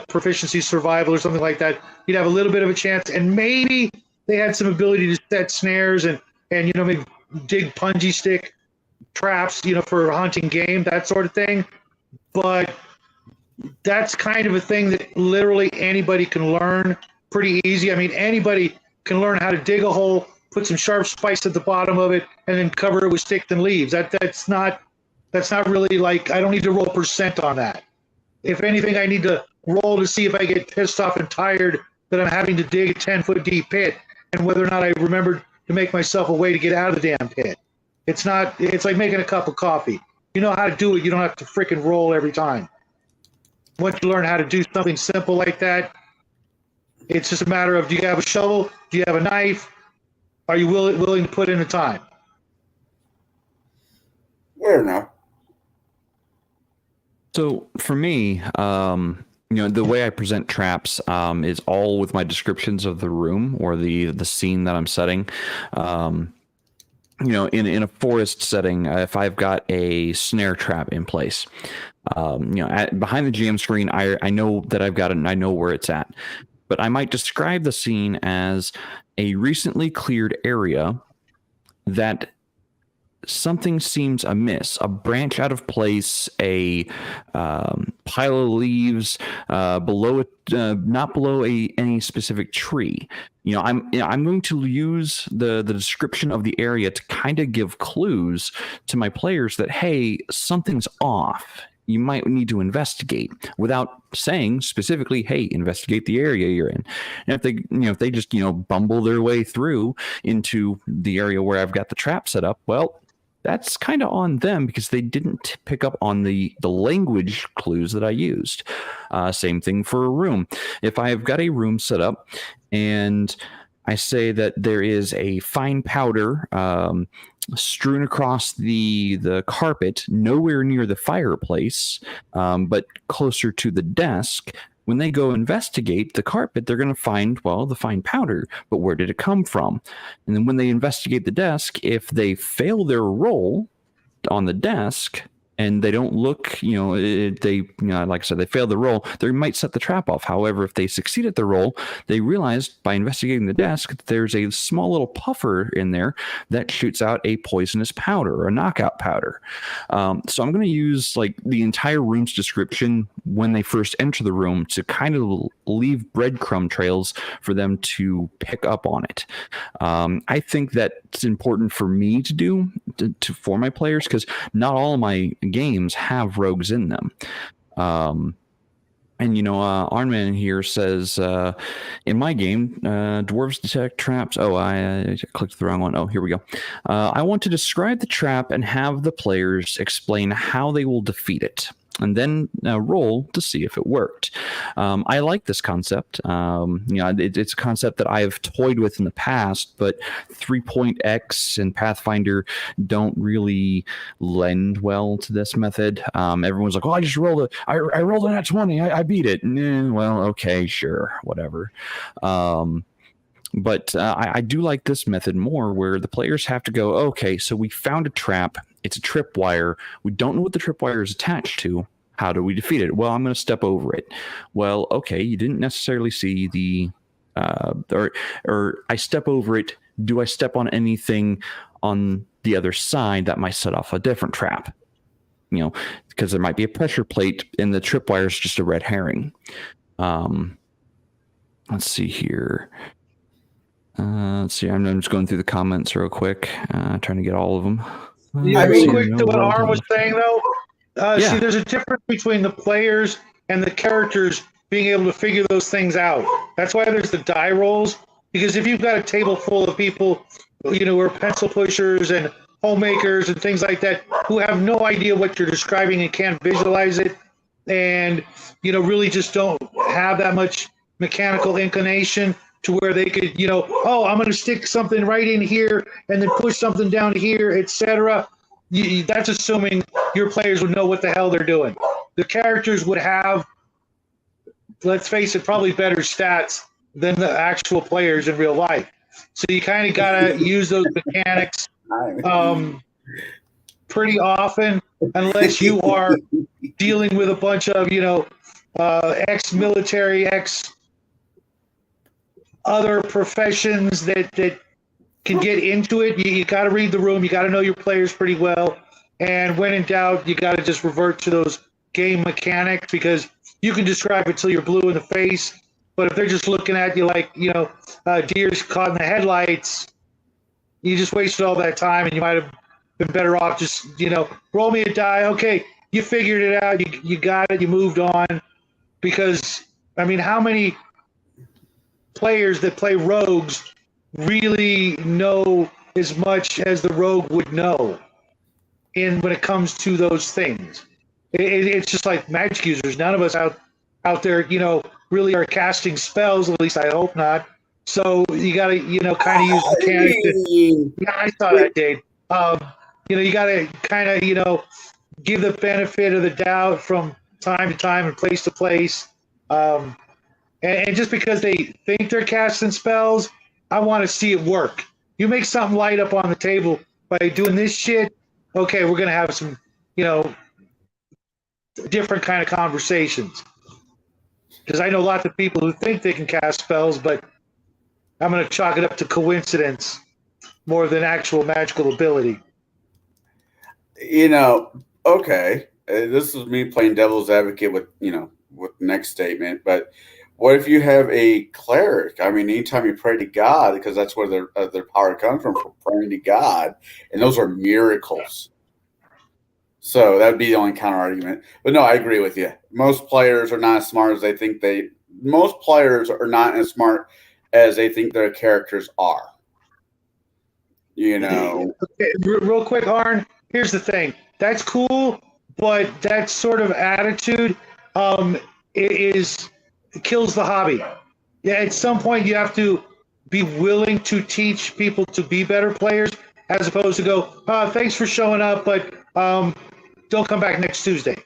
proficiency, survival or something like that. You'd have a little bit of a chance, and maybe they had some ability to set snares and maybe dig punji stick traps, for hunting game, that sort of thing. But that's kind of a thing that literally anybody can learn pretty easy. I mean, anybody can learn how to dig a hole, put some sharp spikes at the bottom of it, and then cover it with sticks and leaves. That's not really like, I don't need to roll percent on that. If anything, I need to roll to see if I get pissed off and tired that I'm having to dig a 10-foot deep pit, and whether or not I remembered to make myself a way to get out of the damn pit. It's like making a cup of coffee. You know how to do it. You don't have to freaking roll every time. Once you learn how to do something simple like that, it's just a matter of, do you have a shovel? Do you have a knife? Are you willing to put in the time? Where now? So for me, the way I present traps is all with my descriptions of the room or the scene that I'm setting. In a forest setting, if I've got a snare trap in place, behind the GM screen, I know that I've got it and I know where it's at. But I might describe the scene as a recently cleared area that something seems amiss, a branch out of place, a pile of leaves below it, not below any specific tree. I'm going to use the description of the area to kind of give clues to my players that, hey, something's off. You might need to investigate without saying specifically, hey, investigate the area you're in. And if they just bumble their way through into the area where I've got the trap set up, well, that's kind of on them because they didn't pick up on the language clues that I used. Same thing for a room. If I've got a room set up and I say that there is a fine powder strewn across the carpet, nowhere near the fireplace, but closer to the desk. When they go investigate the carpet, they're going to find, well, the fine powder, but where did it come from? And then when they investigate the desk, if they fail their roll on the desk and they don't look, like I said, they fail the roll, they might set the trap off. However, if they succeed at the roll, they realize by investigating the desk that there's a small little puffer in there that shoots out a poisonous powder or a knockout powder. So I'm going to use like the entire room's description when they first enter the room to kind of leave breadcrumb trails for them to pick up on it. I think that's important for me to do for my players because not all of my games have rogues in them. Arnman here says, in my game, dwarves detect traps. Oh, I clicked the wrong one. Oh, here we go. I want to describe the trap and have the players explain how they will defeat it, and then roll to see if it worked. I like this concept. It's a concept that I've toyed with in the past, but 3.x and Pathfinder don't really lend well to this method. Everyone's like, "Oh, I just rolled I rolled a nat 20. I beat it." Well, okay, sure, whatever. But I do like this method more, where the players have to go, okay, so we found a trap. It's a tripwire. We don't know what the tripwire is attached to. How do we defeat it? Well, I'm going to step over it. Well, okay, you didn't necessarily see the, or I step over it. Do I step on anything on the other side that might set off a different trap? Because there might be a pressure plate and the tripwire is just a red herring. Let's see here. I'm just going through the comments real quick, trying to get all of them. Real quick to what Arn was saying, though. See, there's a difference between the players and the characters being able to figure those things out. That's why there's the die rolls, because if you've got a table full of people, who are pencil pushers and homemakers and things like that, who have no idea what you're describing and can't visualize it, and, really just don't have that much mechanical inclination to where they could, I'm going to stick something right in here and then push something down here, etc. That's assuming your players would know what the hell they're doing. The characters would have, let's face it, probably better stats than the actual players in real life. So you kind of got to use those mechanics pretty often, unless you are dealing with a bunch of, ex-military, other professions that can get into it. You got to read the room. You got to know your players pretty well. And when in doubt, you got to just revert to those game mechanics, because you can describe it till you're blue in the face. But if they're just looking at you like, deer's caught in the headlights, you just wasted all that time, and you might have been better off just, roll me a die. Okay, you figured it out. You got it. You moved on. Because, how many players that play rogues really know as much as the rogue would know when it comes to those things? It's just like magic users. None of us out there, really are casting spells. At least I hope not. So you got to, kind of use mechanics. Yeah, I saw that, Dave. You got to kind of, give the benefit of the doubt from time to time and place to place. And just because they think they're casting spells, I want to see it work. You make something light up on the table by doing this shit, okay, we're going to have some, different kind of conversations. Because I know lots of people who think they can cast spells, but I'm going to chalk it up to coincidence more than actual magical ability. Okay, this is me playing devil's advocate with with the next statement, but what if you have a cleric? I mean, anytime you pray to God, because that's where their power comes from praying to God, and those are miracles. So that would be the only counter argument. But no, I agree with you. Most players are not as smart as they think they. Most players are not as smart as they think their characters are. Okay, real quick, Arn. Here's the thing. That's cool, but that sort of attitude, it kills the hobby. Yeah, at some point you have to be willing to teach people to be better players, as opposed to go, thanks for showing up, but don't come back next Tuesday.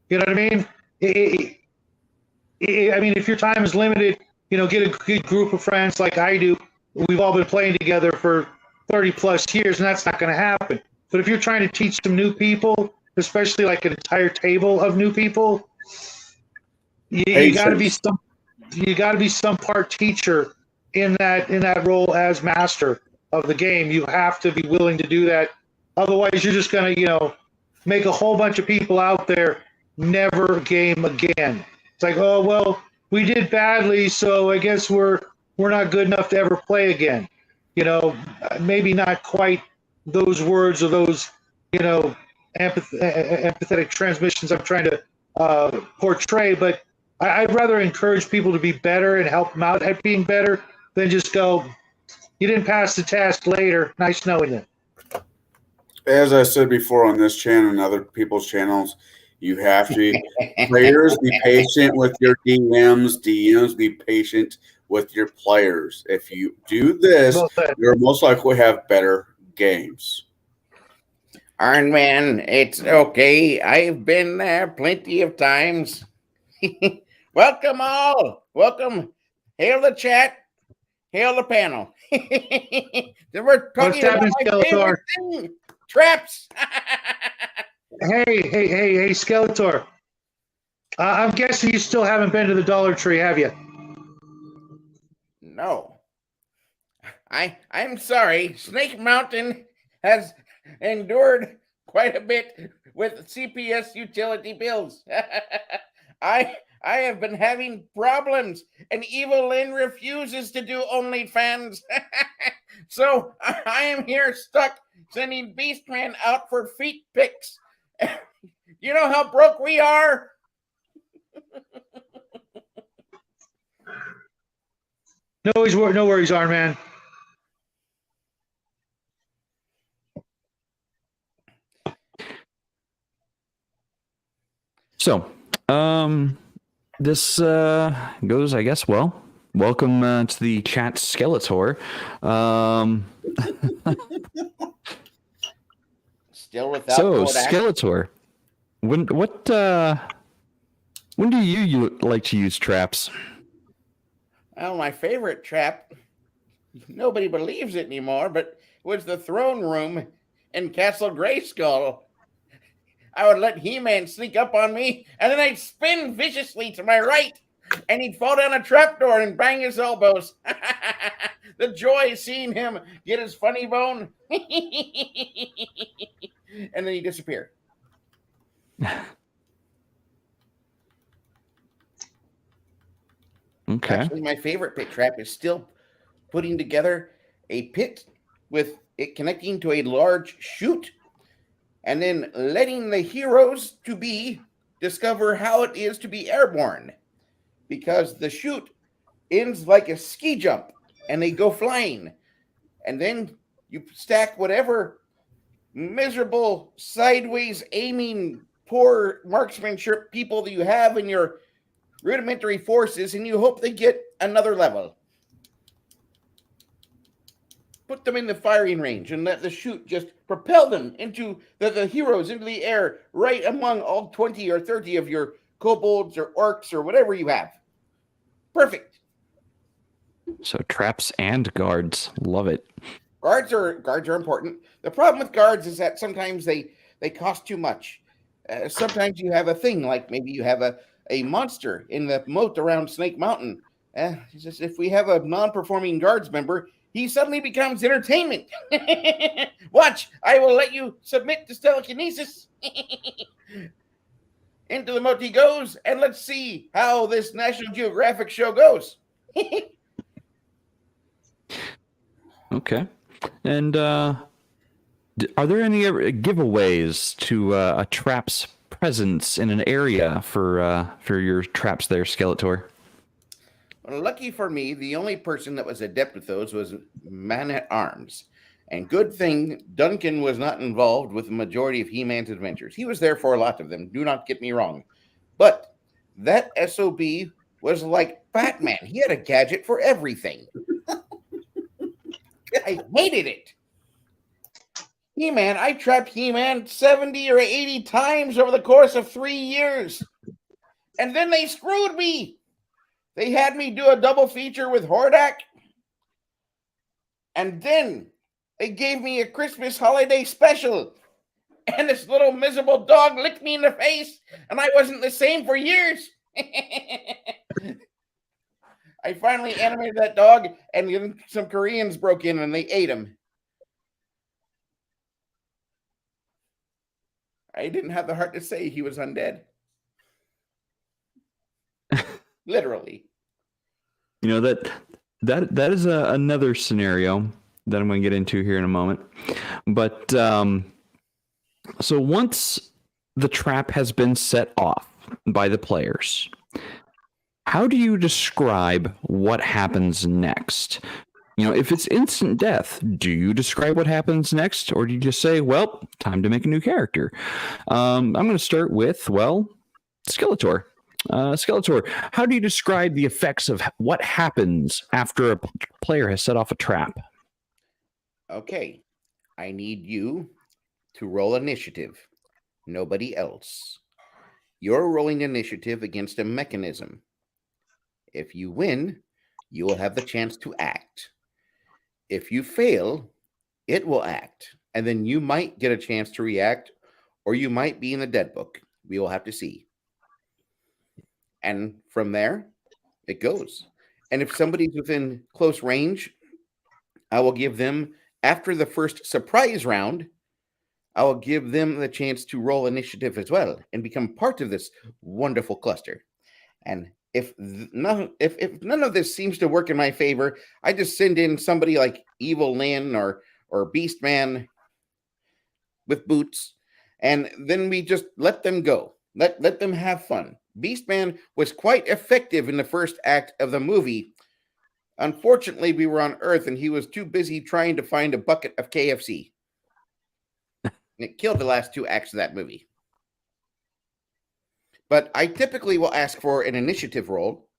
You know what I mean? I mean, if your time is limited, get a good group of friends like I do. We've all been playing together for 30 plus years, and that's not going to happen. But if you're trying to teach some new people, especially like an entire table of new people, you got to be some part teacher in that role as master of the game. You have to be willing to do that. Otherwise, you're just going to make a whole bunch of people out there never game again. It's like, oh well, we did badly, so I guess we're not good enough to ever play again. Maybe not quite those words or those empathetic transmissions I'm trying to portray, but I'd rather encourage people to be better and help them out at being better than just go, you didn't pass the test, later, nice knowing you. As I said before on this channel and other people's channels, you have to players be patient with your DMs. DMs be patient with your players. If you do this, you're most likely to have better games. Iron Man, it's okay. I've been there plenty of times. Welcome all. Welcome. Hail the chat. Hail the panel. We're talking about my favorite thing, traps. Hey, Skeletor. I'm guessing you still haven't been to the Dollar Tree, have you? No. I'm sorry. Snake Mountain has endured quite a bit with CPS utility bills. I have been having problems, and Evil Lynn refuses to do OnlyFans. So I am here stuck sending Beastman out for feet pics. You know how broke we are? No worries, Iron Man. So, this goes, I guess, well. Welcome to the chat, Skeletor. Still without so, Kodak. Skeletor, when do you like to use traps? Well, my favorite trap, nobody believes it anymore, but was the throne room in Castle Grayskull. I would let He-Man sneak up on me, and then I'd spin viciously to my right, and he'd fall down a trapdoor and bang his elbows. The joy of seeing him get his funny bone. And then he disappeared. Okay. Actually, my favorite pit trap is still putting together a pit with it connecting to a large chute, and then letting the heroes to be discover how it is to be airborne, because the chute ends like a ski jump and they go flying, and then you stack whatever miserable sideways aiming poor marksmanship people that you have in your rudimentary forces, and you hope they get another level. Put them in the firing range and let the chute just propel them into the heroes into the air, right among all 20 or 30 of your kobolds or orcs or whatever you have. Perfect. So traps and guards, love it. Guards are important. The problem with guards is that sometimes they cost too much. Sometimes you have a thing like maybe you have a monster in the moat around Snake Mountain. If we have a non-performing guards member, he suddenly becomes entertainment. Watch, I will let you submit to telekinesis. Into the moat he goes, and let's see how this National Geographic show goes. Okay. And are there any giveaways to a trap's presence in an area for your traps there, Skeletor? Well, lucky for me, the only person that was adept with those was Man-at-Arms. And good thing Duncan was not involved with the majority of He-Man's adventures. He was there for a lot of them, do not get me wrong. But that SOB was like Batman. He had a gadget for everything. I hated it. He-Man, I trapped He-Man 70 or 80 times over the course of 3 years. And then they screwed me. They had me do a double feature with Hordak. And then they gave me a Christmas holiday special. And this little miserable dog licked me in the face. And I wasn't the same for years. I finally animated that dog. And then some Koreans broke in and they ate him. I didn't have the heart to say he was undead. Literally. You know, that is another scenario that I'm going to get into here in a moment. But so once the trap has been set off by the players, how do you describe what happens next? You know, if it's instant death, do you describe what happens next? Or do you just say, well, time to make a new character? I'm going to start with, well, Skeletor. Skeletor, how do you describe the effects of what happens after a player has set off a trap? Okay, I need you to roll initiative. Nobody else. You're rolling initiative against a mechanism. If you win, you will have the chance to act. If you fail, it will act. And then you might get a chance to react, or you might be in the dead book. We will have to see. And from there, it goes. And if somebody's within close range, I will give them, after the first surprise round, I will give them the chance to roll initiative as well and become part of this wonderful cluster. And if none of this seems to work in my favor, I just send in somebody like Evil Lynn or Beast Man with boots, and then we just let them go. Let them have fun. Beastman was quite effective in the first act of the movie. Unfortunately, we were on Earth and he was too busy trying to find a bucket of KFC. And it killed the last 2 acts of that movie. But I typically will ask for an initiative roll,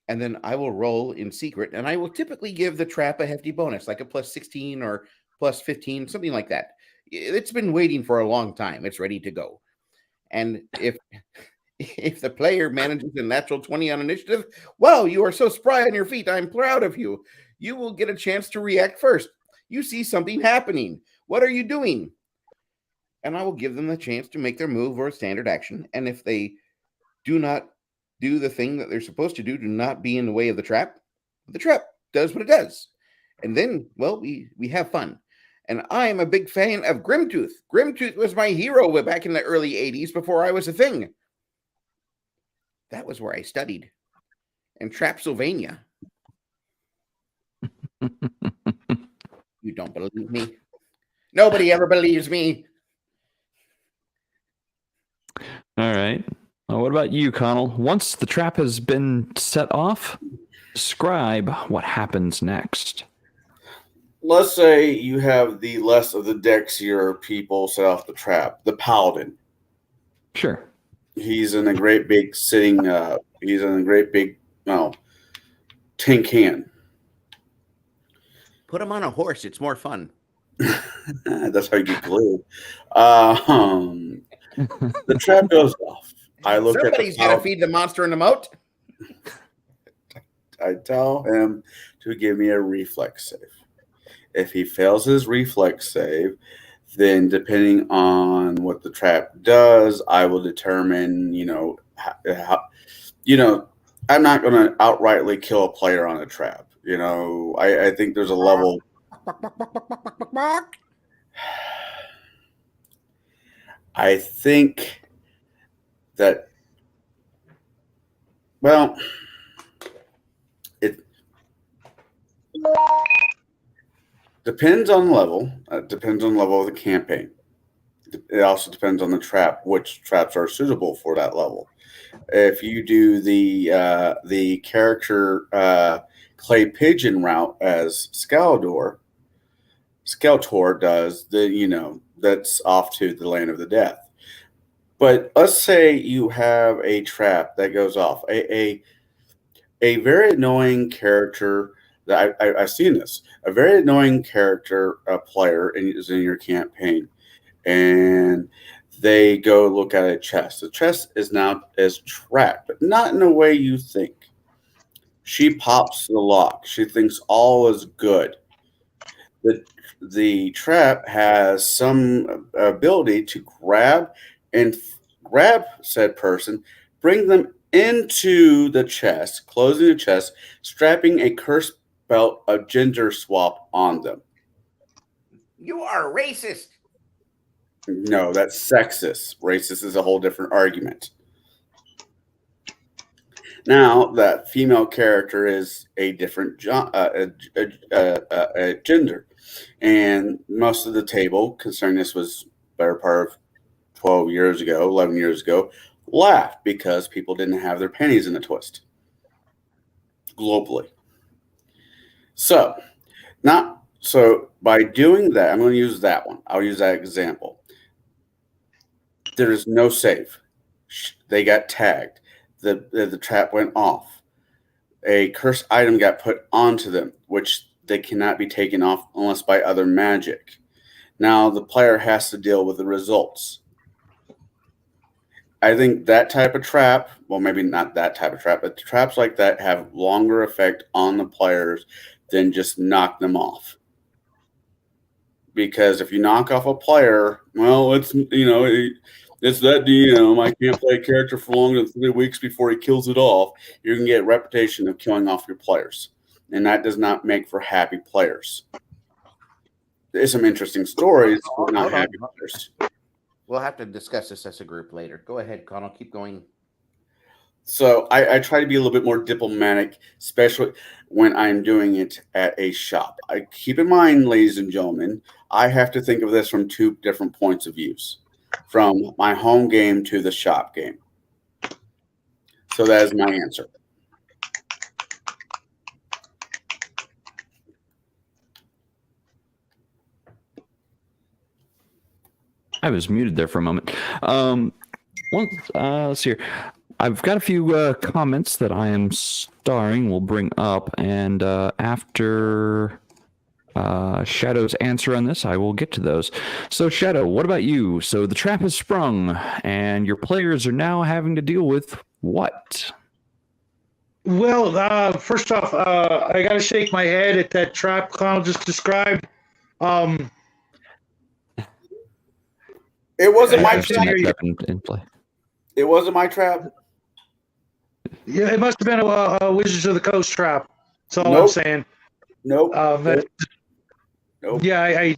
and then I will roll in secret, and I will typically give the trap a hefty bonus, like a plus 16 or plus 15, something like that. It's been waiting for a long time. It's ready to go. And if the player manages a natural 20 on initiative, wow, you are so spry on your feet. I'm proud of you. You will get a chance to react first. You see something happening. What are you doing? And I will give them the chance to make their move or a standard action. And if they do not do the thing that they're supposed to do not be in the way of the trap does what it does. And then, well, we have fun. And I am a big fan of Grimtooth. Grimtooth was my hero back in the early 80s before I was a thing. That was where I studied. In Trapsylvania. You don't believe me? Nobody ever believes me. All right. Well, what about you, Connell? Once the trap has been set off, describe what happens next. Let's say you have the less of the Dexier people set off the trap. The Paladin. Sure. He's in a great big sitting. He's in a great big tin can. Put him on a horse. It's more fun. That's how you get glued. The trap goes off. Somebody's got to feed the monster in the moat. I tell him to give me a reflex save. If he fails his reflex save, then depending on what the trap does, I will determine, how I'm not going to outrightly kill a player on a trap. I think there's a level. I think that, well, it depends on the level. Depends on the level of the campaign. It also depends on the trap, which traps are suitable for that level. If you do the character clay pigeon route as Skeletor does, that's off to the land of the death. But let's say you have a trap that goes off. A very annoying character that I've seen this. A very annoying character, player is in your campaign, and they go look at a chest. The chest is now trapped, but not in a way you think. She pops the lock. She thinks all is good. The trap has some ability to grab said person, bring them into the chest, closing the chest, strapping a curse belt of gender swap on them. You are racist. No, that's sexist. Racist is a whole different argument. Now, that female character is a different gender. And most of the table, concerning this was better part of 12 years ago, 11 years ago, laughed because people didn't have their panties in a twist globally. So by doing that, I'm going to use that one. I'll use that example. There is no save. They got tagged. The trap went off. A cursed item got put onto them, which they cannot be taken off unless by other magic. Now the player has to deal with the results. I think that type of trap, well, maybe not that type of trap, but traps like that have longer effect on the players than just knock them off. Because if you knock off a player, well, it's that DM. I can't play a character for longer than 3 weeks before he kills it off. You're going to get a reputation of killing off your players. And that does not make for happy players. There's some interesting stories, but not happy players. We'll have to discuss this as a group later. Go ahead, Connell. Keep going. So I try to be a little bit more diplomatic, especially when I'm doing it at a shop. I keep in mind, ladies and gentlemen, I have to think of this from two different points of views, from my home game to the shop game. So that is my answer. I was muted there for a moment. Let's see here. I've got a few comments that I am starring. We'll bring up, and after Shadow's answer on this, I will get to those. So, Shadow, what about you? So the trap has sprung, and your players are now having to deal with what? Well, first off, I got to shake my head at that trap Connell just described. It wasn't my I've seen trap. that in play. It wasn't my trap. Yeah, it must have been a Wizards of the Coast trap. That's all Nope. I'm saying. Nope. Nope. Yeah,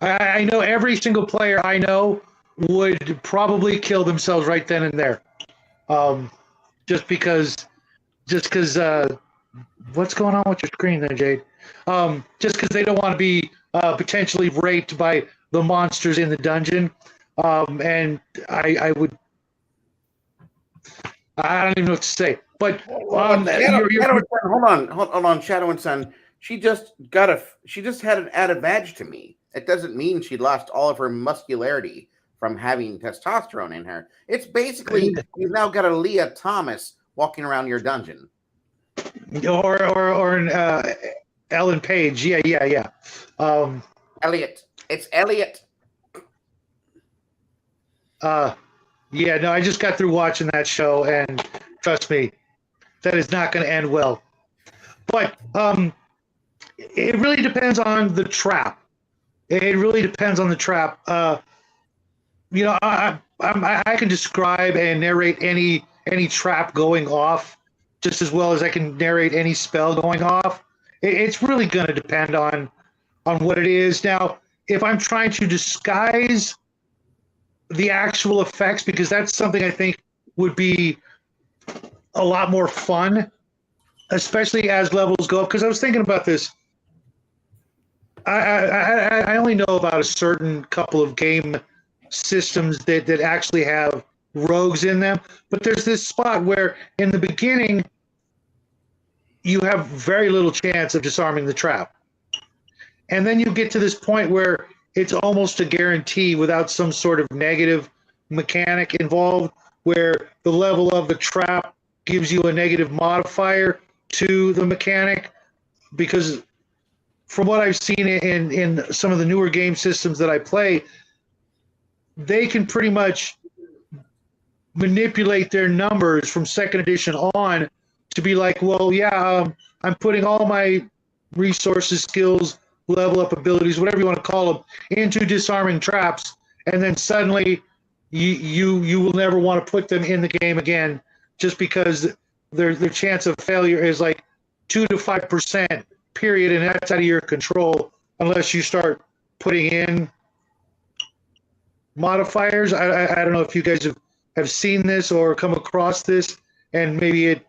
I know every single player I know would probably kill themselves right then and there. Just because what's going on with your screen there, Jade? Just because they don't want to be potentially raped by the monsters in the dungeon. And I don't even know what to say. But Hold on, Shadow and Son. She just had an added badge to me. It doesn't mean she lost all of her muscularity from having testosterone in her. It's basically you've now got a Leah Thomas walking around your dungeon. Or an Ellen Page. Yeah. Elliot. It's Elliot. Yeah, no, I just got through watching that show, and trust me, that is not going to end well. But it really depends on the trap. It really depends on the trap. I can describe and narrate any trap going off just as well as I can narrate any spell going off. It's really going to depend on what it is. Now, if I'm trying to disguise the actual effects, because that's something I think would be a lot more fun, especially as levels go up. Because I was thinking about this. I only know about a certain couple of game systems that actually have rogues in them, but there's this spot where in the beginning you have very little chance of disarming the trap. And then you get to this point where it's almost a guarantee without some sort of negative mechanic involved, where the level of the trap gives you a negative modifier to the mechanic. Because from what I've seen in some of the newer game systems that I play, they can pretty much manipulate their numbers from second edition on to be like, well, yeah, I'm putting all my resources, skills, level up abilities, whatever you want to call them, into disarming traps, and then suddenly you will never want to put them in the game again, just because their chance of failure is like 2 to 5%, period, and that's out of your control unless you start putting in modifiers. I don't know if you guys have seen this or come across this, and maybe it,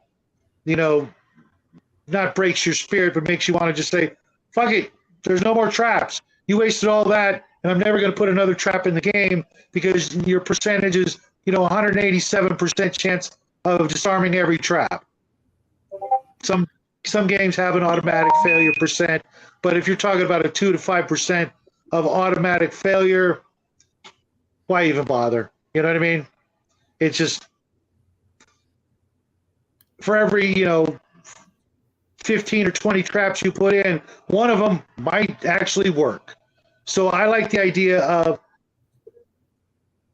not breaks your spirit, but makes you want to just say, fuck it, there's no more traps. You wasted all that, and I'm never going to put another trap in the game because your percentage is, 187% chance of disarming every trap. Some games have an automatic failure percent, but if you're talking about a 2 to 5% of automatic failure, why even bother? You know what I mean? It's just, for every, 15 or 20 traps you put in, one of them might actually work. So I like the idea of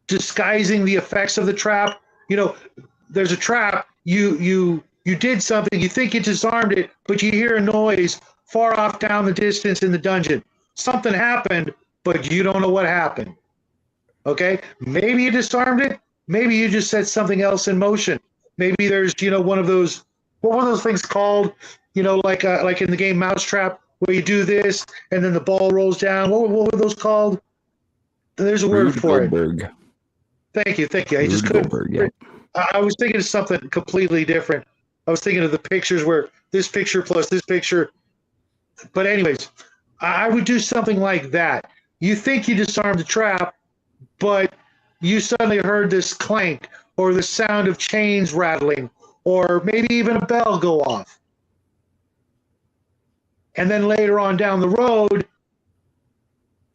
disguising the effects of the trap. There's a trap, you did something, you think you disarmed it, but you hear a noise far off down the distance in the dungeon. Something happened, but you don't know what happened. Okay? Maybe you disarmed it, maybe you just set something else in motion. Maybe there's, one of those, what were those things called? Like in the game Mousetrap, where you do this and then the ball rolls down. What were those called? There's a word for it. Thank you. I just couldn't. Yeah. I was thinking of something completely different. I was thinking of the pictures where this picture plus this picture. But anyways, I would do something like that. You think you disarmed the trap, but you suddenly heard this clank or the sound of chains rattling or maybe even a bell go off. And then later on down the road,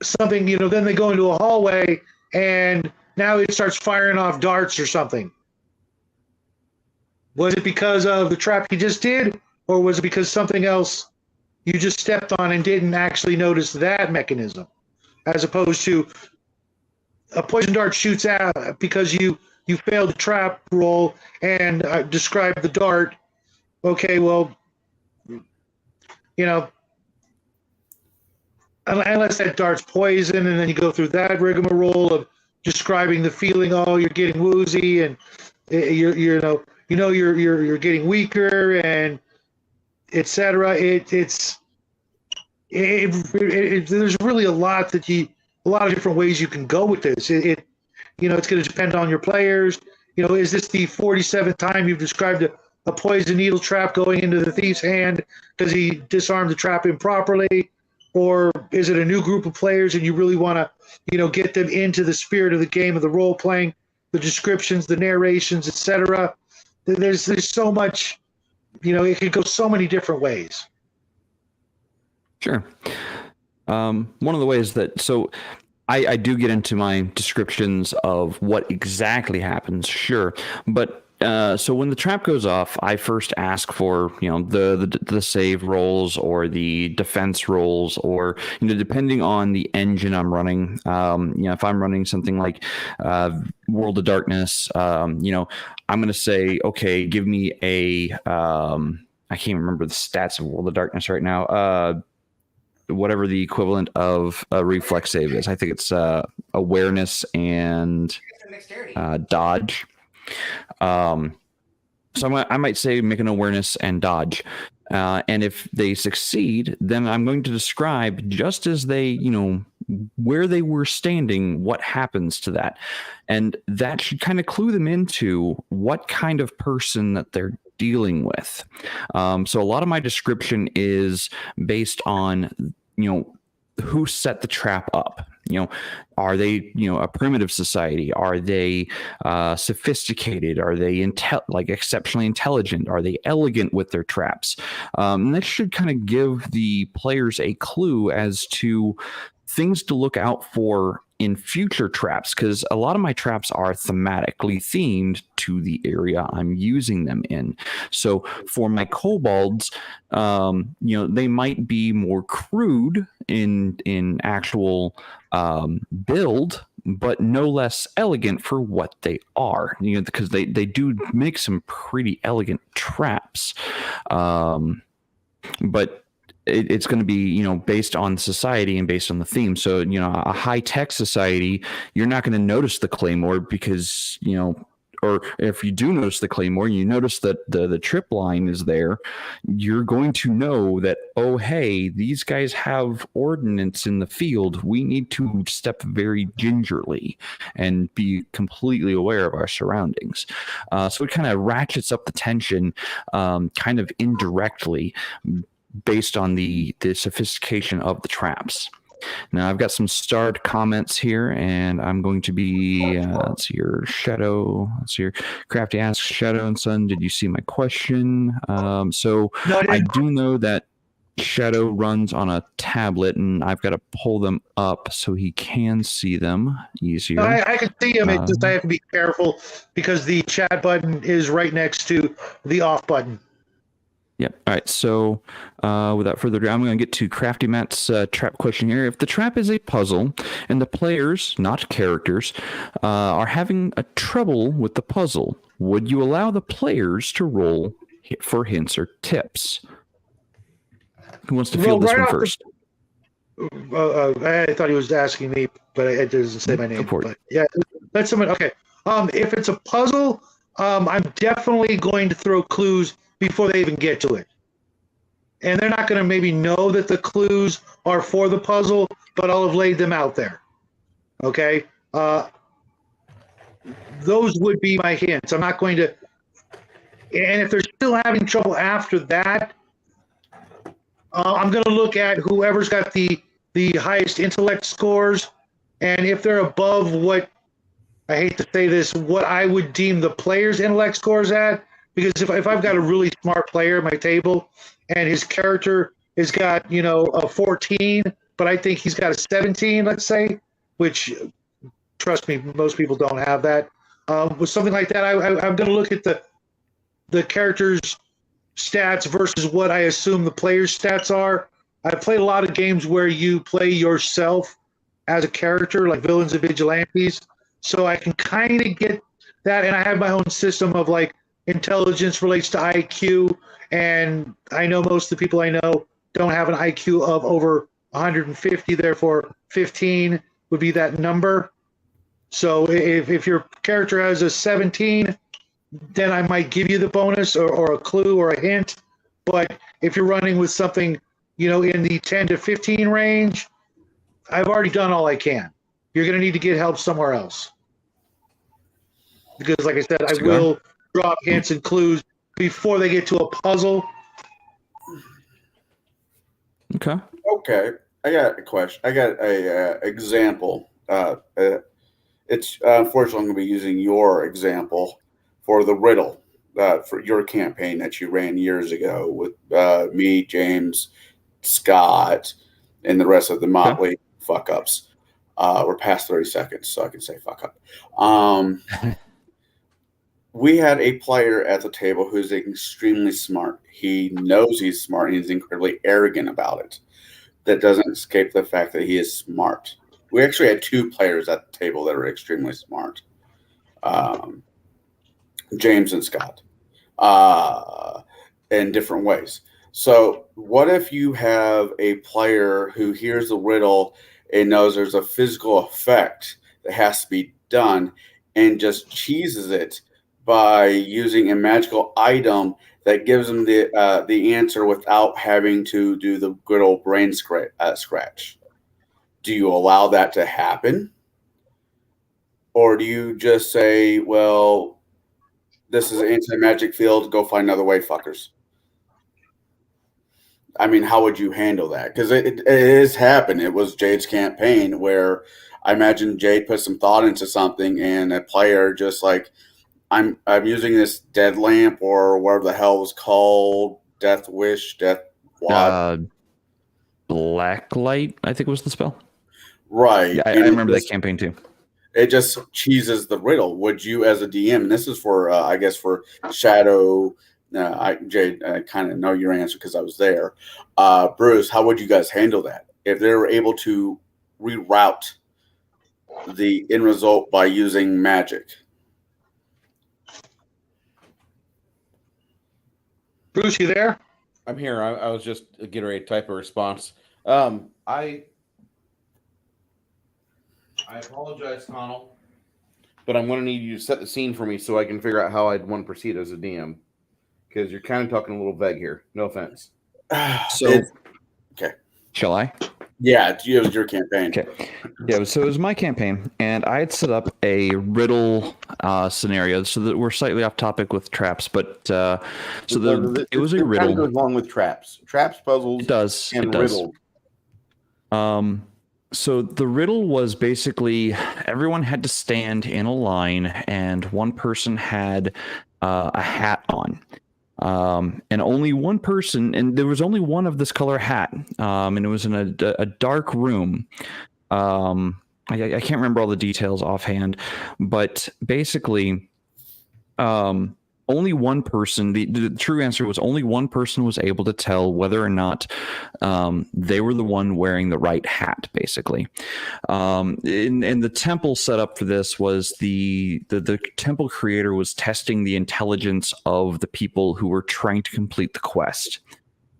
something, then they go into a hallway and now it starts firing off darts or something. Was it because of the trap you just did, or was it because something else you just stepped on and didn't actually notice that mechanism? As opposed to a poison dart shoots out because you failed the trap roll and described the dart. Okay, well, unless that dart's poison, and then you go through that rigmarole of describing the feeling. Oh, you're getting woozy, and you're getting weaker, and etc. There's really a lot of different ways you can go with this. It's going to depend on your players. Is this the 47th time you've described a poison needle trap going into the thief's hand because he disarmed the trap improperly? Or is it a new group of players and you really want to, get them into the spirit of the game, of the role playing, the descriptions, the narrations, etc. There's so much, it could go so many different ways. Sure. One of the ways that, so I do get into my descriptions of what exactly happens, sure, but so when the trap goes off, I first ask for the save rolls or the defense rolls, or depending on the engine I'm running. If I'm running something like World of Darkness, I'm going to say, okay, give me a I can't remember the stats of World of Darkness right now. Whatever the equivalent of a reflex save is. I think it's awareness and dodge. So I might say make an awareness and dodge. And if they succeed, then I'm going to describe just as they, where they were standing, what happens to that. And that should kind of clue them into what kind of person that they're dealing with. So a lot of my description is based on, who set the trap up. Are they, a primitive society? Are they sophisticated? Are they exceptionally intelligent? Are they elegant with their traps? And this should kind of give the players a clue as to things to look out for in future traps, because a lot of my traps are thematically themed to the area I'm using them in. So for my kobolds, they might be more crude in actual build, but no less elegant for what they are, because they do make some pretty elegant traps. But it's going to be, based on society and based on the theme. So, a high-tech society, you're not going to notice the claymore because, or if you do notice the claymore, you notice that the trip line is there, you're going to know that, oh, hey, these guys have ordnance in the field. We need to step very gingerly and be completely aware of our surroundings. So it kind of ratchets up the tension kind of indirectly, based on the sophistication of the traps. Now I've got some starred comments here, and I'm going to be let's see your Shadow. Let's see your Crafty asks, Shadow and Son, did you see my question? So no, I do know that Shadow runs on a tablet, and I've got to pull them up so he can see them easier. I can see him. Just I have to be careful because the chat button is right next to the off button. Yep. All right. So without further ado, I'm going to get to Crafty Matt's trap question here. If the trap is a puzzle and the players, not characters, are having a trouble with the puzzle, would you allow the players to roll for hints or tips? Who wants to field this one first? I thought he was asking me, but it doesn't say my name. But yeah, let someone. Okay. If it's a puzzle, I'm definitely going to throw clues before they even get to it. And they're not going to maybe know that the clues are for the puzzle, but I'll have laid them out there. Okay? Those would be my hints. I'm not going to... And if they're still having trouble after that, I'm going to look at whoever's got the highest intellect scores, and if they're above what, I hate to say this, what I would deem the player's intellect scores at, because if I've got a really smart player at my table and his character has got, a 14, but I think he's got a 17, let's say, which, trust me, most people don't have that. With something like that, I'm going to look at the character's stats versus what I assume the player's stats are. I've played a lot of games where you play yourself as a character, like Villains and Vigilantes, so I can kind of get that, and I have my own system of, like, intelligence relates to IQ, and I know most of the people I know don't have an IQ of over 150, therefore 15 would be that number. So if your character has a 17, then I might give you the bonus or a clue or a hint. But if you're running with something, in the 10 to 15 range, I've already done all I can. You're going to need to get help somewhere else. Because, like I said, I will drop hints and clues before they get to a puzzle. Okay. I got a question. I got a example. It's unfortunately I'm going to be using your example for the riddle for your campaign that you ran years ago with me, James, Scott, and the rest of the motley fuck ups. We're past 30 seconds, so I can say fuck up. We had a player at the table who's extremely smart. He knows he's smart, and he's incredibly arrogant about it. That doesn't escape the fact that he is smart. We actually had two players at the table that are extremely smart, James and Scott, in different ways. So what if you have a player who hears the riddle and knows there's a physical effect that has to be done and just cheeses it by using a magical item that gives them the answer without having to do the good old brain scratch. Do you allow that to happen? Or do you just say, well, this is an anti-magic field, go find another way, fuckers? I mean, how would you handle that? Because it has happened. It was Jade's campaign where I imagine Jade put some thought into something and a player just like, I'm using this dead lamp or whatever the hell it was called, death wish, death wad. Black light, I think was the spell. Right. Yeah, I remember that campaign too. It just cheeses the riddle. Would you, as a DM, and this is for, I guess, for Shadow, Jade, I kind of know your answer because I was there. Bruce, how would you guys handle that if they were able to reroute the end result by using magic? Bruce, you there? I'm here. I was just getting ready to type a response. I apologize, Connell, but I'm going to need you to set the scene for me so I can figure out how I'd want to proceed as a DM, because you're kind of talking a little vague here. No offense. So, okay. Shall I? Yeah, it was your campaign. Okay. Yeah, so it was my campaign, and I had set up a riddle scenario, so that we're slightly off topic with traps, but it was a riddle. Kind of goes along with traps, puzzles. It does. And it does. riddle. So the riddle was basically everyone had to stand in a line, and one person had a hat on. And only one person, and there was only one of this color hat, and it was in a dark room. I can't remember all the details offhand, but basically, only one person, the true answer was only one person was able to tell whether or not they were the one wearing the right hat, basically. And the temple setup for this was the temple creator was testing the intelligence of the people who were trying to complete the quest.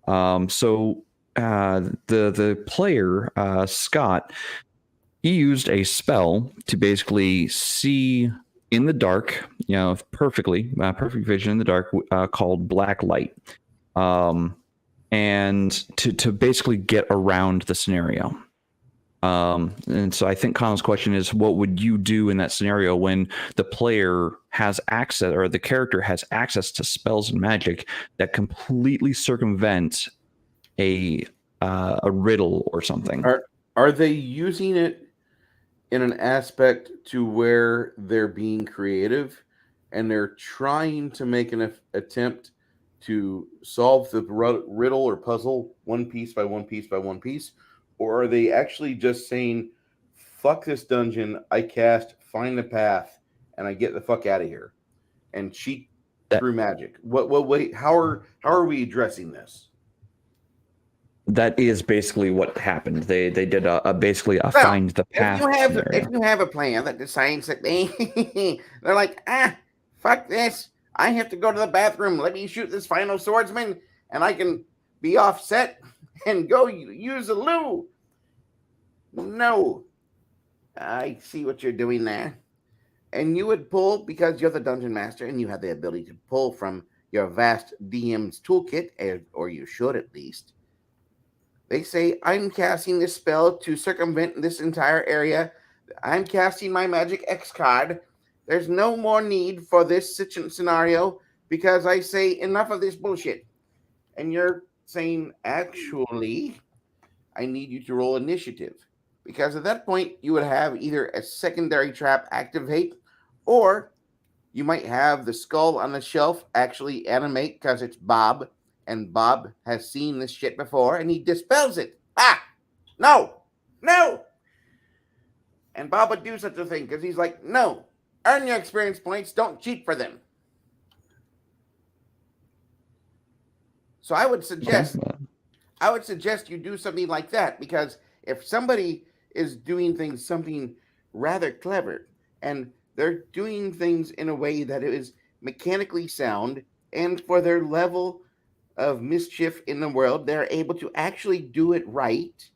So the player, Scott, he used a spell to basically see in the dark, perfect vision in the dark, called black light, and to basically get around the scenario. And so I think Connor's question is, what would you do in that scenario when the player has access, or the character has access to spells and magic that completely circumvent a riddle or something? Are they using it in an aspect to where they're being creative and they're trying to make an attempt to solve the riddle or puzzle one piece by one piece by one piece? Or are they actually just saying, fuck this dungeon, I cast Find the Path, and I get the fuck out of here and cheat through magic? How are we addressing this? That is basically what happened. They did basically a find the path. If you have a plan that decides that they're like, fuck this, I have to go to the bathroom. Let me shoot this final swordsman, and I can be offset and go use the loo. No, I see what you're doing there. And you would pull, because you're the dungeon master and you have the ability to pull from your vast DM's toolkit, or you should at least. They say, I'm casting this spell to circumvent this entire area. I'm casting my Magic X card. There's no more need for this scenario because I say enough of this bullshit. And you're saying, actually, I need you to roll initiative. Because at that point, you would have either a secondary trap activate, or you might have the skull on the shelf actually animate because it's Bob. And Bob has seen this shit before, and he dispels it. No. And Bob would do such a thing because he's like, no, earn your experience points, don't cheat for them. So I would suggest you do something like that, because if somebody is doing something rather clever, and they're doing things in a way that is mechanically sound, and for their level of mischief in the world, they're able to actually do it right.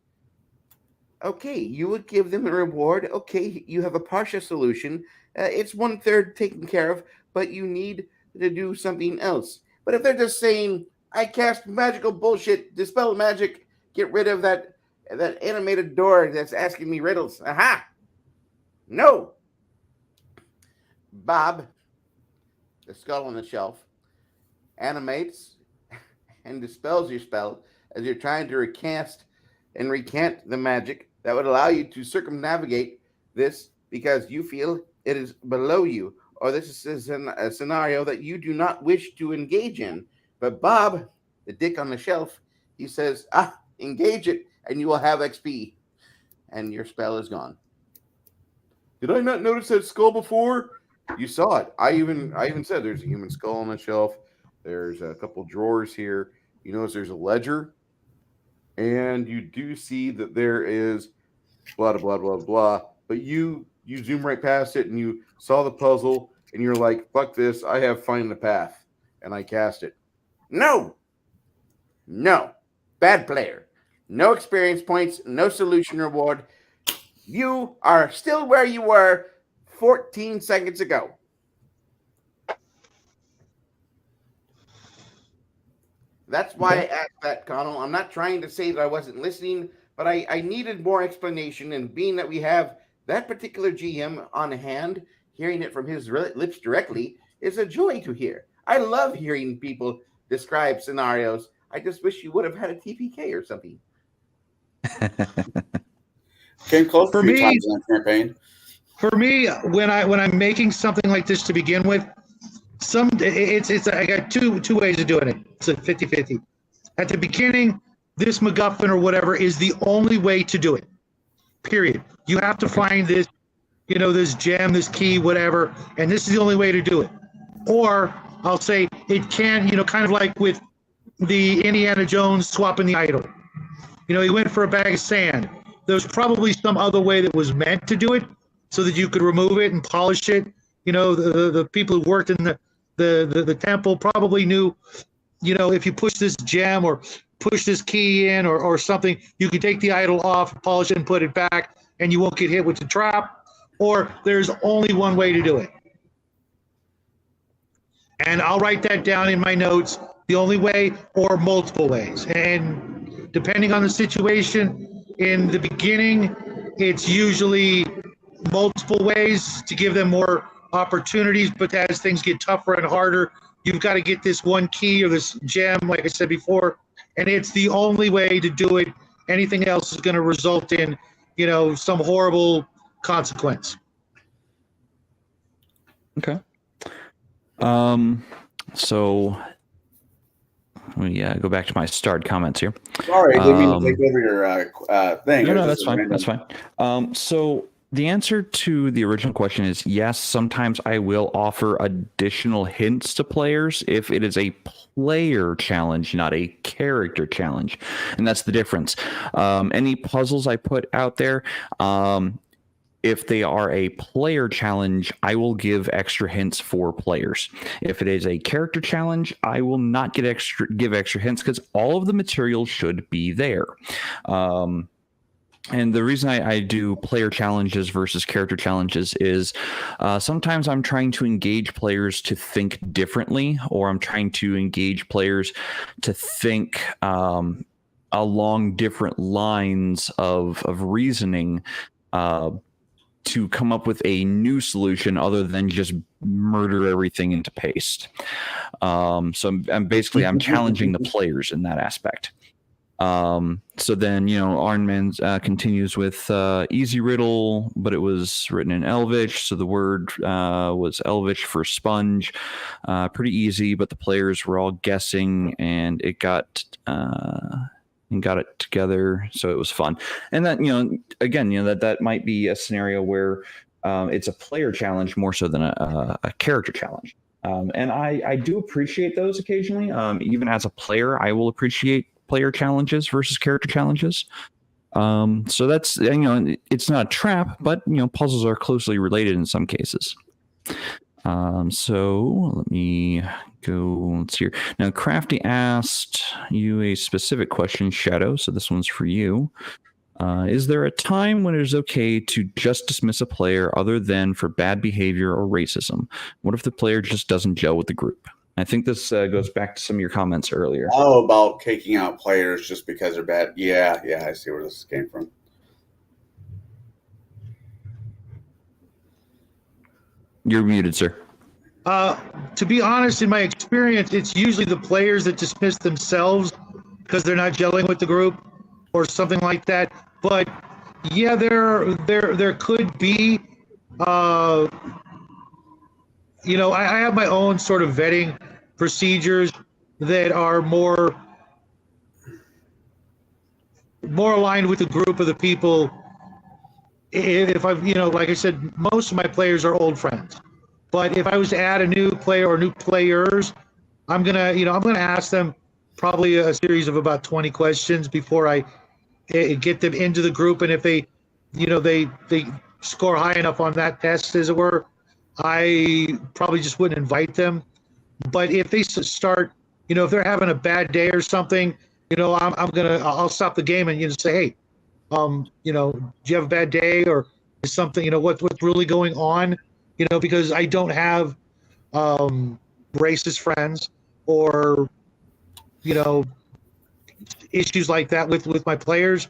Okay, you would give them a reward. Okay, you have a partial solution. It's 1/3 taken care of, but you need to do something else. But if they're just saying, I cast magical bullshit, dispel magic, get rid of that animated door that's asking me riddles. Aha! No. Bob, the skull on the shelf, animates and dispels your spell as you're trying to recant the magic that would allow you to circumnavigate this because you feel it is below you, or this is a scenario that you do not wish to engage in. But Bob, the dick on the shelf, he says, engage it, and you will have XP. And your spell is gone. Did I not notice that skull before? You saw it. I even said there's a human skull on the shelf. There's a couple drawers here. You notice there's a ledger. And you do see that there is blah, blah, blah, blah. But you zoom right past it and you saw the puzzle and you're like, fuck this. I have find the path. And I cast it. No. Bad player. No experience points. No solution reward. You are still where you were 14 seconds ago. That's why I asked that, Connell. I'm not trying to say that I wasn't listening, but I needed more explanation. And being that we have that particular GM on hand, hearing it from his lips directly is a joy to hear. I love hearing people describe scenarios. I just wish you would have had a TPK or something. Came close For a few me- times in that campaign. For me, when I'm making something like this to begin with, I got two ways of doing it. It's a 50-50. At the beginning, this MacGuffin or whatever is the only way to do it. Period. You have to find this, this gem, this key, whatever, and this is the only way to do it. Or I'll say it can, kind of like with the Indiana Jones swapping the idol. He went for a bag of sand. There's probably some other way that was meant to do it so that you could remove it and polish it. The people who worked in the temple probably knew, if you push this gem or push this key in or something, you can take the idol off, polish it, and put it back, and you won't get hit with the trap. Or there's only one way to do it. And I'll write that down in my notes, the only way or multiple ways. And depending on the situation, in the beginning, it's usually multiple ways to give them more opportunities, but as things get tougher and harder, you've got to get this one key or this gem, like I said before, and it's the only way to do it. Anything else is going to result in, some horrible consequence. Okay. So we go back to my starred comments here. Sorry, I didn't mean to take over your thing. No, that's fine. That's fine. So the answer to the original question is yes. Sometimes I will offer additional hints to players if it is a player challenge, not a character challenge, and that's the difference. Any puzzles I put out there, if they are a player challenge, I will give extra hints for players. If it is a character challenge, I will not give extra hints because all of the material should be there. And the reason I do player challenges versus character challenges is sometimes I'm trying to engage players to think differently, or I'm trying to engage players to think along different lines of reasoning to come up with a new solution other than just murder everything into paste. So I'm challenging the players in that aspect. So then, Arnman continues with easy riddle, but it was written in Elvish. So the word was Elvish for sponge. Pretty easy, but the players were all guessing and it got it together, so it was fun. And that, again, that might be a scenario where it's a player challenge more so than a character challenge. And I do appreciate those occasionally. Even as a player, I will appreciate player challenges versus character challenges. So that's, it's not a trap, but puzzles are closely related in some cases. So let me go. Let's see here. Now, Crafty asked you a specific question, Shadow. So this one's for you. Is there a time when it is okay to just dismiss a player other than for bad behavior or racism? What if the player just doesn't gel with the group? I think this goes back to some of your comments earlier. Oh, about kicking out players just because they're bad. Yeah, I see where this came from. You're muted, sir. To be honest, in my experience, it's usually the players that dismiss themselves because they're not gelling with the group or something like that. But yeah, there could be, I have my own sort of vetting procedures that are more aligned with the group of the people. If I've, like I said, most of my players are old friends. But if I was to add a new player or new players, I'm gonna ask them probably a series of about 20 questions before I get them into the group. And if they score high enough on that test, as it were, I probably just wouldn't invite them. But if they start, if they're having a bad day or something, I'll stop the game and say, hey, do you have a bad day or is something, what's really going on? Because I don't have racist friends or, issues like that with my players.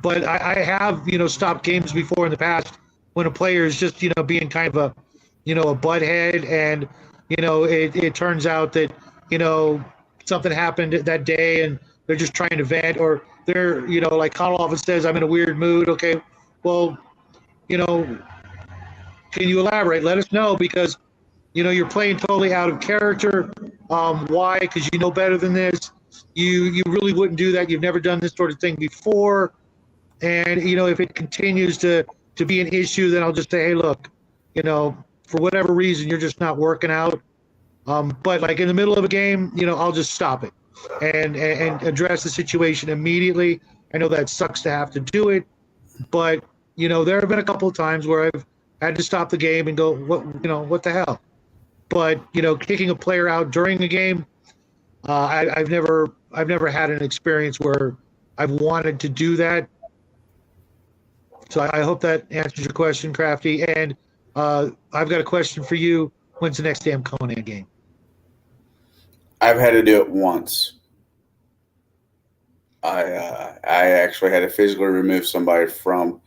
But I have, stopped games before in the past when a player is just, being kind of a butthead and, it turns out that, something happened that day and they're just trying to vent or they're, like Connell often says, I'm in a weird mood. Okay, well, can you elaborate? Let us know because, you're playing totally out of character. Why? Because you know better than this. You really wouldn't do that. You've never done this sort of thing before. And, if it continues to be an issue, then I'll just say, hey, look, for whatever reason, you're just not working out. But like in the middle of a game, I'll just stop it and address the situation immediately. I know that sucks to have to do it, but, there have been a couple of times where I've had to stop the game and go, what the hell? But, kicking a player out during a game, I've never had an experience where I've wanted to do that. So I hope that answers your question, Crafty. And I've got a question for you. When's the next damn Conan game? I've had to do it once. I actually had to physically remove somebody from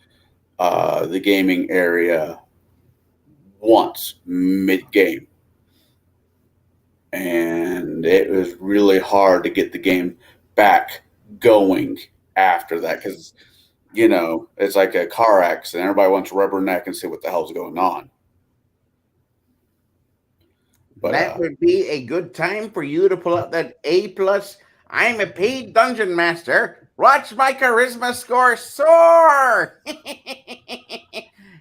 the gaming area once mid-game. And it was really hard to get the game back going after that because, it's like a car accident. Everybody wants to rubberneck and see what the hell's going on. But that would be a good time for you to pull out that A+. I'm a paid dungeon master. Watch my charisma score soar.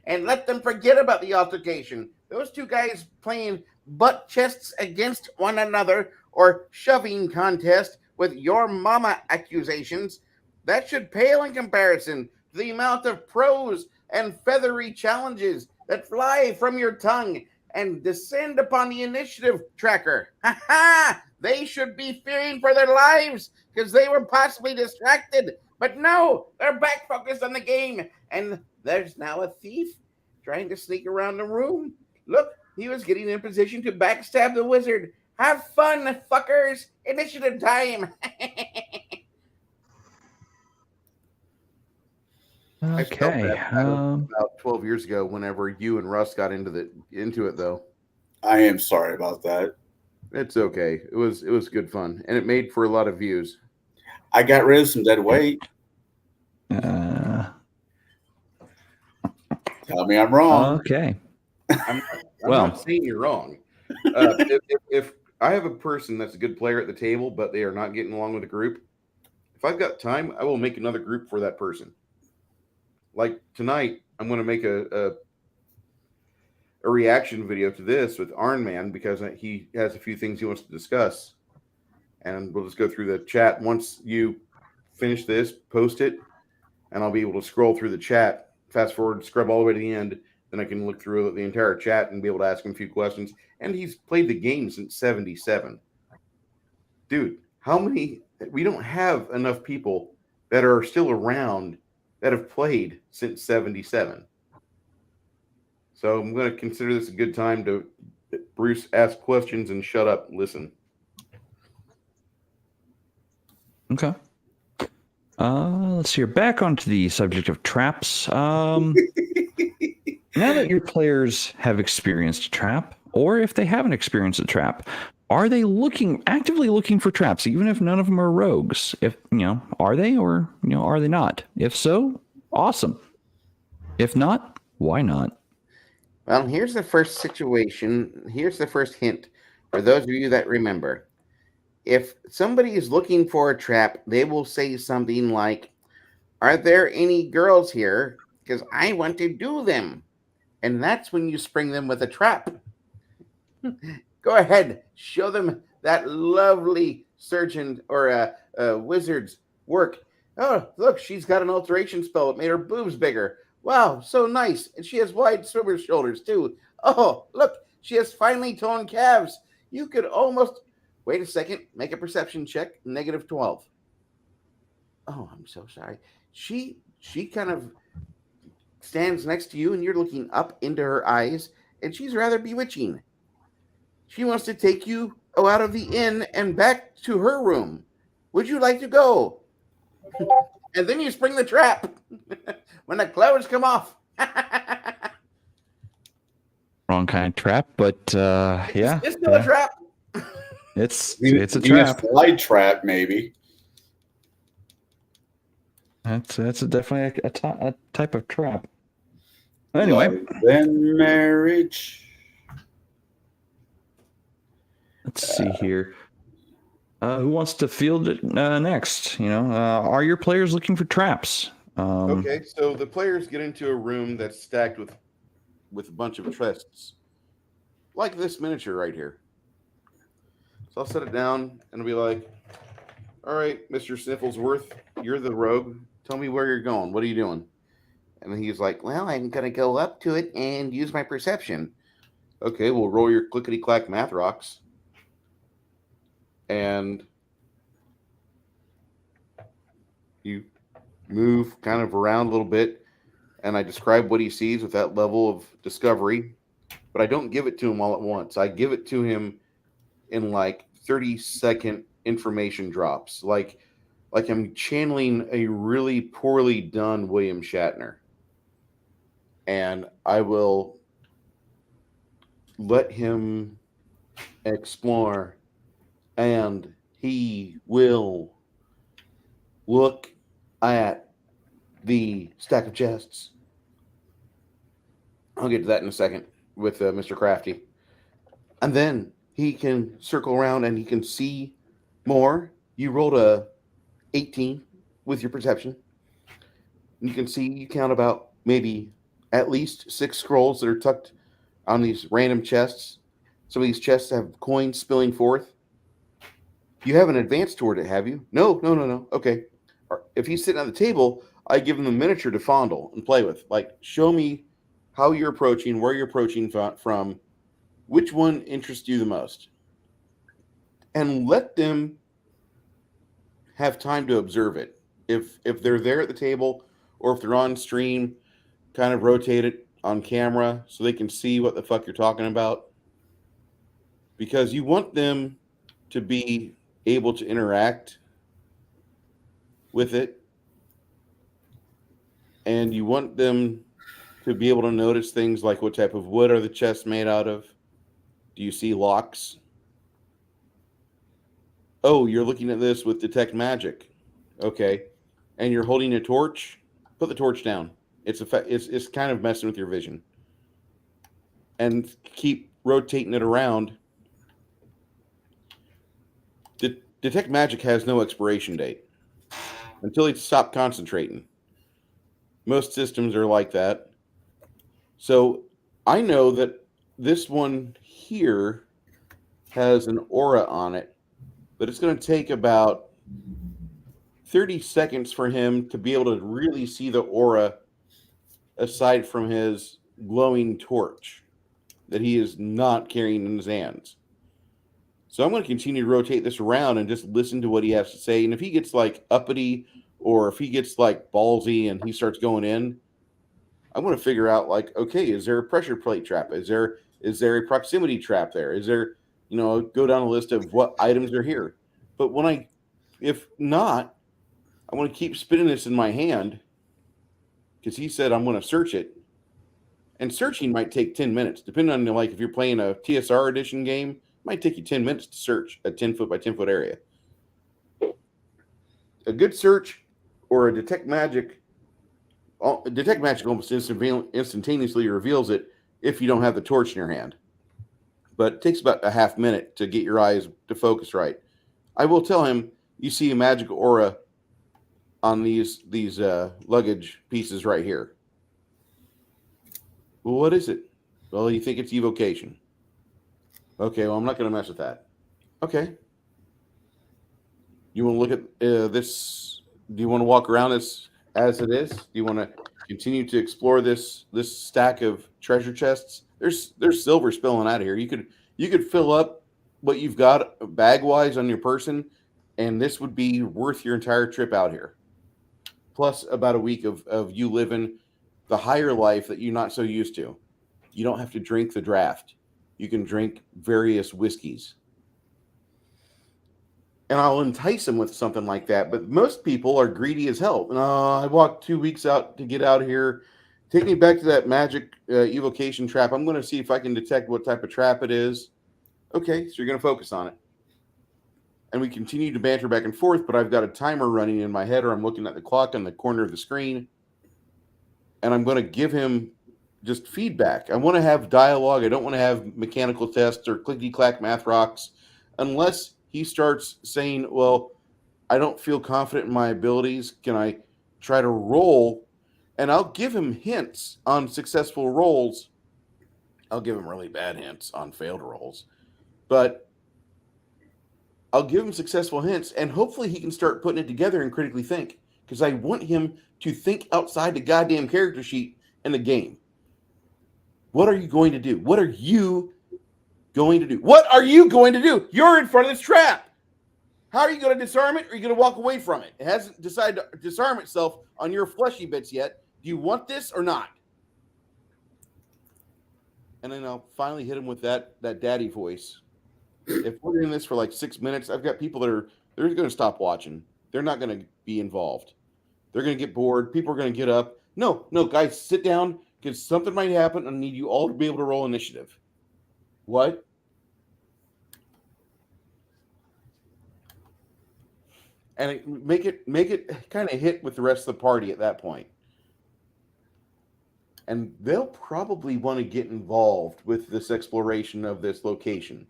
And let them forget about the altercation. Those two guys playing butt chests against one another or shoving contest with your mama accusations, that should pale in comparison to the amount of prose and feathery challenges that fly from your tongue and descend upon the initiative tracker. Ha ha! They should be fearing for their lives because they were possibly distracted. But no, they're back focused on the game. And there's now a thief trying to sneak around the room. Look, he was getting in position to backstab the wizard. Have fun, fuckers. Initiative time. Okay. About 12 years ago, whenever you and Russ got into it, though. I am sorry about that. It's okay. It was good fun, and it made for a lot of views. I got rid of some dead weight. Tell me I'm wrong. Okay. I'm not saying you're wrong. If I have a person that's a good player at the table, but they are not getting along with the group, if I've got time, I will make another group for that person. Like tonight, I'm going to make a reaction video to this with Iron Man because he has a few things he wants to discuss. And we'll just go through the chat. Once you finish this, post it, and I'll be able to scroll through the chat, fast forward, scrub all the way to the end. Then I can look through the entire chat and be able to ask him a few questions. And he's played the game since 1977. Dude, how many? We don't have enough people that are still around that have played since 77. So I'm going to consider this a good time to, Bruce, ask questions and shut up and listen. Okay. Let's see. Back onto the subject of traps. Now that your players have experienced a trap, or if they haven't experienced a trap, are they actively looking for traps, even if none of them are rogues? If are they, or are they not? If so, awesome. If not, why not? Well, here's the first situation. Here's the first hint for those of you that remember. If somebody is looking for a trap, they will say something like, "Are there any girls here? Because I want to do them." And that's when you spring them with a trap. Go ahead, show them that lovely surgeon or a wizard's work. Oh, look, she's got an alteration spell that made her boobs bigger. Wow, so nice. And she has wide swimmer's shoulders, too. Oh, look, she has finely toned calves. You could almost... Wait a second. Make a perception check. -12. Oh, I'm so sorry. She kind of stands next to you, and you're looking up into her eyes, and she's rather bewitching. She wants to take you out of the inn and back to her room. Would you like to go? And then you spring the trap when the clothes come off. Wrong kind of trap, but yeah, It's still a trap. It's You a mean trap. a slide trap, maybe. That's definitely a type of trap. Anyway, then marriage. let's see here. Who wants to field it next? Are your players looking for traps? Okay, so the players get into a room that's stacked with a bunch of chests, like this miniature right here. So I'll set it down and I'll be like, "All right, Mr. Snifflesworth, you're the rogue. Tell me where you're going. What are you doing?" And he's like, "Well, I'm going to go up to it and use my perception." Okay, we'll roll your clickety-clack math rocks. And you move kind of around a little bit, and I describe what he sees with that level of discovery, but I don't give it to him all at once. I give it to him in like 30-second information drops, like I'm channeling a really poorly done William Shatner. And I will let him explore, and he will look at the stack of chests. I'll get to that in a second with Mr. Crafty. And then he can circle around and he can see more. You rolled a 18 with your perception. You can see, you count about maybe at least 6 scrolls that are tucked on these random chests. Some of these chests have coins spilling forth. You haven't advanced toward it, have you? No. Okay. If he's sitting on the table, I give him the miniature to fondle and play with. Like, show me how you're approaching, where you're approaching from, which one interests you the most. And let them have time to observe it. If they're there at the table, or if they're on stream, kind of rotate it on camera so they can see what the fuck you're talking about. Because you want them to be able to interact with it. And you want them to be able to notice things like, what type of wood are the chests made out of? Do you see locks? Oh, you're looking at this with detect magic. Okay. And you're holding a torch? Put the torch down. It's kind of messing with your vision. And keep rotating it around. Detect magic has no expiration date until you stop concentrating. Most systems are like that. So I know that this one here has an aura on it, but it's going to take about 30 seconds for him to be able to really see the aura aside from his glowing torch that he is not carrying in his hands. So I'm going to continue to rotate this around and just listen to what he has to say. And if he gets like uppity or if he gets like ballsy and he starts going in, I want to figure out like, okay, is there a pressure plate trap? Is there a proximity trap there? Is there, go down a list of what items are here. But if not, I want to keep spinning this in my hand because he said I'm going to search it. And searching might take 10 minutes, depending on like if you're playing a TSR edition game, it might take you 10 minutes to search a 10 foot by 10 foot area. A good search or a detect magic almost instantaneously reveals it if you don't have the torch in your hand. But it takes about a half minute to get your eyes to focus right. I will tell him, you see a magical aura on these luggage pieces right here. Well, what is it? Well, you think it's evocation. Okay, well, I'm not going to mess with that. Okay. You want to look at this? Do you want to walk around this as it is? Do you want to continue to explore this stack of treasure chests? There's silver spilling out of here. You could fill up what you've got bag wise on your person, and this would be worth your entire trip out here. Plus about a week of you living the higher life that you're not so used to. You don't have to drink the draft. You can drink various whiskeys. And I'll entice them with something like that. But most people are greedy as hell. I walked 2 weeks out to get out here. Take me back to that magic evocation trap. I'm going to see if I can detect what type of trap it is. Okay, so you're going to focus on it. And we continue to banter back and forth, but I've got a timer running in my head, or I'm looking at the clock on the corner of the screen. And I'm going to give him just feedback. I want to have dialogue. I don't want to have mechanical tests or clicky-clack math rocks unless he starts saying, well, I don't feel confident in my abilities. Can I try to roll? And I'll give him hints on successful rolls. I'll give him really bad hints on failed rolls. But I'll give him successful hints, and hopefully he can start putting it together and critically think, because I want him to think outside the goddamn character sheet in the game. What are you going to do? What are you going to do? What are you going to do? You're in front of this trap. How are you going to disarm it, or are you going to walk away from it? It hasn't decided to disarm itself on your fleshy bits yet. Do you want this or not? And then I'll finally hit him with that daddy voice. If we're doing this for like 6 minutes, I've got people they're going to stop watching. They're not going to be involved. They're going to get bored. People are going to get up. No, guys, sit down because something might happen. I need you all to be able to roll initiative. What? And make it kind of hit with the rest of the party at that point. And they'll probably want to get involved with this exploration of this location.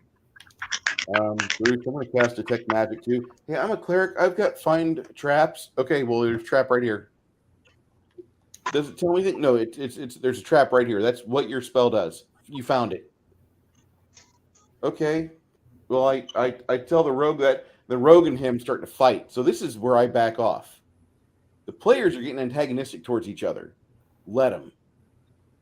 Bruce, I'm going to cast Detect Magic too. Hey, I'm a cleric. I've got find traps. Okay, well, there's a trap right here. Does it tell me anything? No, it's there's a trap right here. That's what your spell does. You found it. Okay. Well, I tell the rogue that the rogue and him start to fight. So this is where I back off. The players are getting antagonistic towards each other. Let them.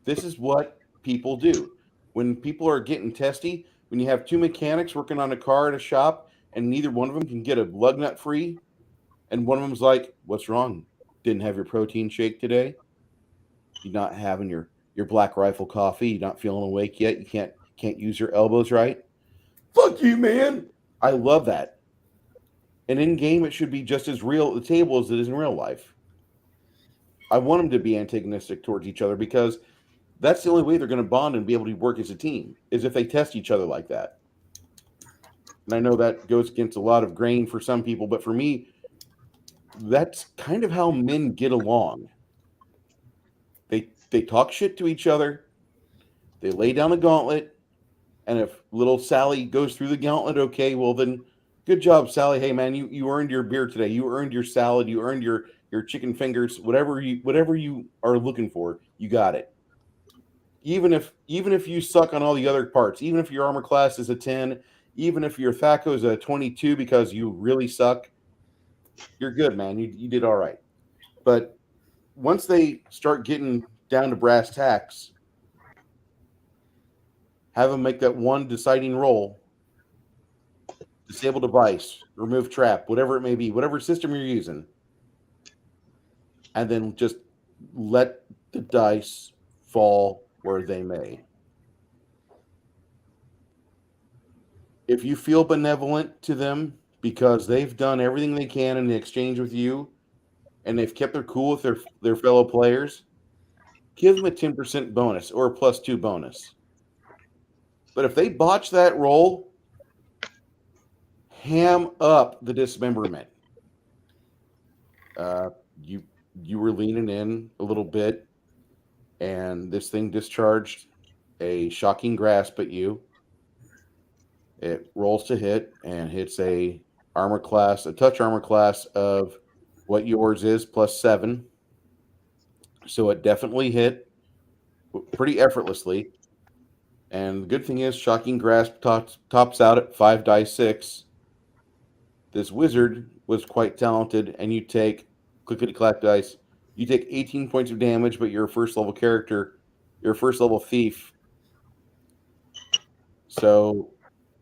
This is what people do. When people are getting testy, when you have two mechanics working on a car at a shop and neither one of them can get a lug nut free, and one of them's like, what's wrong? Didn't have your protein shake today? You're not having your Black Rifle coffee? You're not feeling awake yet? You can't use your elbows right? Fuck you, man! I love that. And in game, it should be just as real at the table as it is in real life. I want them to be antagonistic towards each other because that's the only way they're going to bond and be able to work as a team, is if they test each other like that. And I know that goes against a lot of grain for some people, but for me, that's kind of how men get along. They talk shit to each other. They lay down the gauntlet. And if little Sally goes through the gauntlet, okay, well then, good job, Sally. Hey, man, you earned your beer today. You earned your salad. You earned your chicken fingers. Whatever you are looking for, you got it. Even if you suck on all the other parts, even if your armor class is a 10, even if your THACO is a 22 because you really suck, you're good, man. You did all right. But once they start getting down to brass tacks, have them make that one deciding roll. Disable device, remove trap, whatever it may be, whatever system you're using. and then just let the dice fall where they may. If you feel benevolent to them because they've done everything they can in exchange with you, and they've kept their cool with their fellow players, give them a 10% bonus or a +2 bonus. But if they botch that roll, ham up the dismemberment. You were leaning in a little bit, and this thing discharged a shocking grasp at you. It rolls to hit and hits a touch armor class of what yours is +7. So it definitely hit pretty effortlessly. And the good thing is, shocking grasp tops out at 5 die 6. This wizard was quite talented, and you take clickety-clack dice. You take 18 points of damage, but you're a first level character. You're a first level thief. So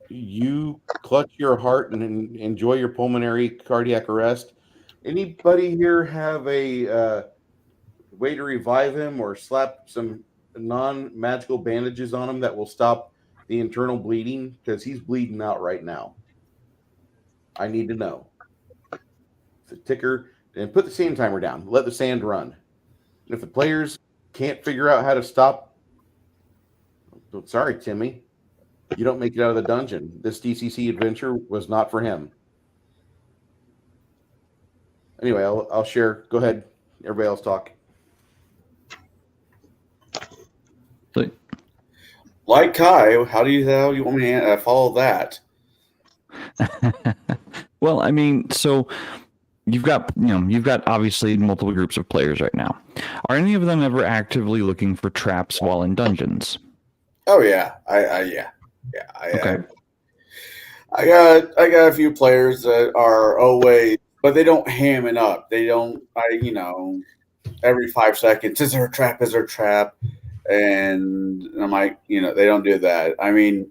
you clutch your heart and enjoy your pulmonary cardiac arrest. Anybody here have a way to revive him or slap some non-magical bandages on him that will stop the internal bleeding? Because he's bleeding out right now. I need to know. The ticker, and put the sand timer down. Let the sand run. And if the players can't figure out how to stop, sorry, Timmy, you don't make it out of the dungeon. This DCC adventure was not for him. Anyway, I'll share. Go ahead. Everybody else talk. Like Kai, how do you want me to follow that? Well, I mean, so you've got obviously multiple groups of players right now. Are any of them ever actively looking for traps while in dungeons? Oh yeah, Okay. I got a few players that are always, but they don't ham it up. They don't. Every 5 seconds, is there a trap? Is there a trap? And I'm like, they don't do that. I mean,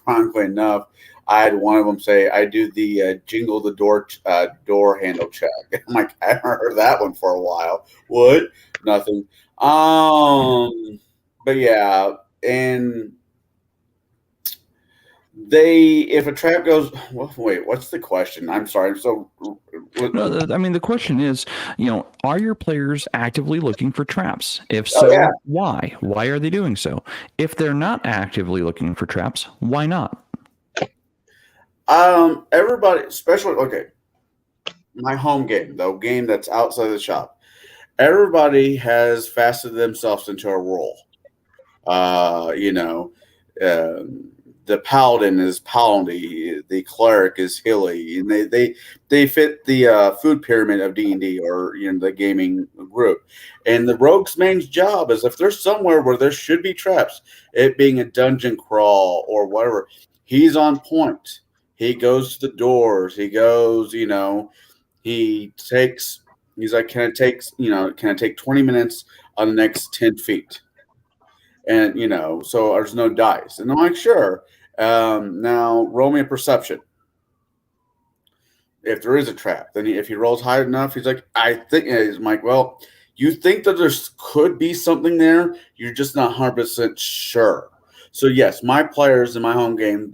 frankly enough, I had one of them say, I do the jingle the door handle check. I'm like, I haven't heard that one for a while. What? Nothing. But yeah, and if a trap goes, wait, what's the question? I'm sorry. No, I mean, the question is, are your players actively looking for traps? If so, yeah. Why? Why are they doing so? If they're not actively looking for traps, why not? Everybody, especially, okay, my home game, the game that's outside the shop, everybody has faceted themselves into a role. The paladin is Paladin, the cleric is Hilly, and they fit the food pyramid of D&D or the gaming group. And the rogue's main job is, if there's somewhere where there should be traps, it being a dungeon crawl or whatever, he's on point. He goes to the doors. He goes, he's like, can I take 20 minutes on the next 10 feet? And, so there's no dice. And I'm like, sure. Now roll me a perception. If there is a trap, then if he rolls high enough, he's like, I think, he's like, well, you think that there could be something there. You're just not 100% sure. So yes, my players in my home game,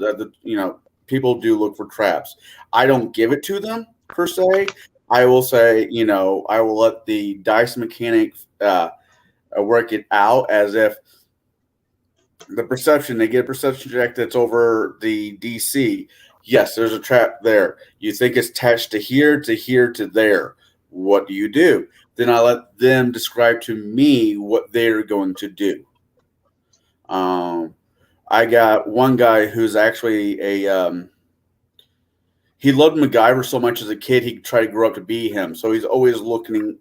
people do look for traps. I don't give it to them per se. I will say, I will let the dice mechanic work it out as if the perception, they get a perception check that's over the DC. Yes, there's a trap there. You think it's attached to here, to there. What do you do? Then I let them describe to me what they're going to do. I got one guy who's actually he loved MacGyver so much as a kid, he tried to grow up to be him. So he's always looking,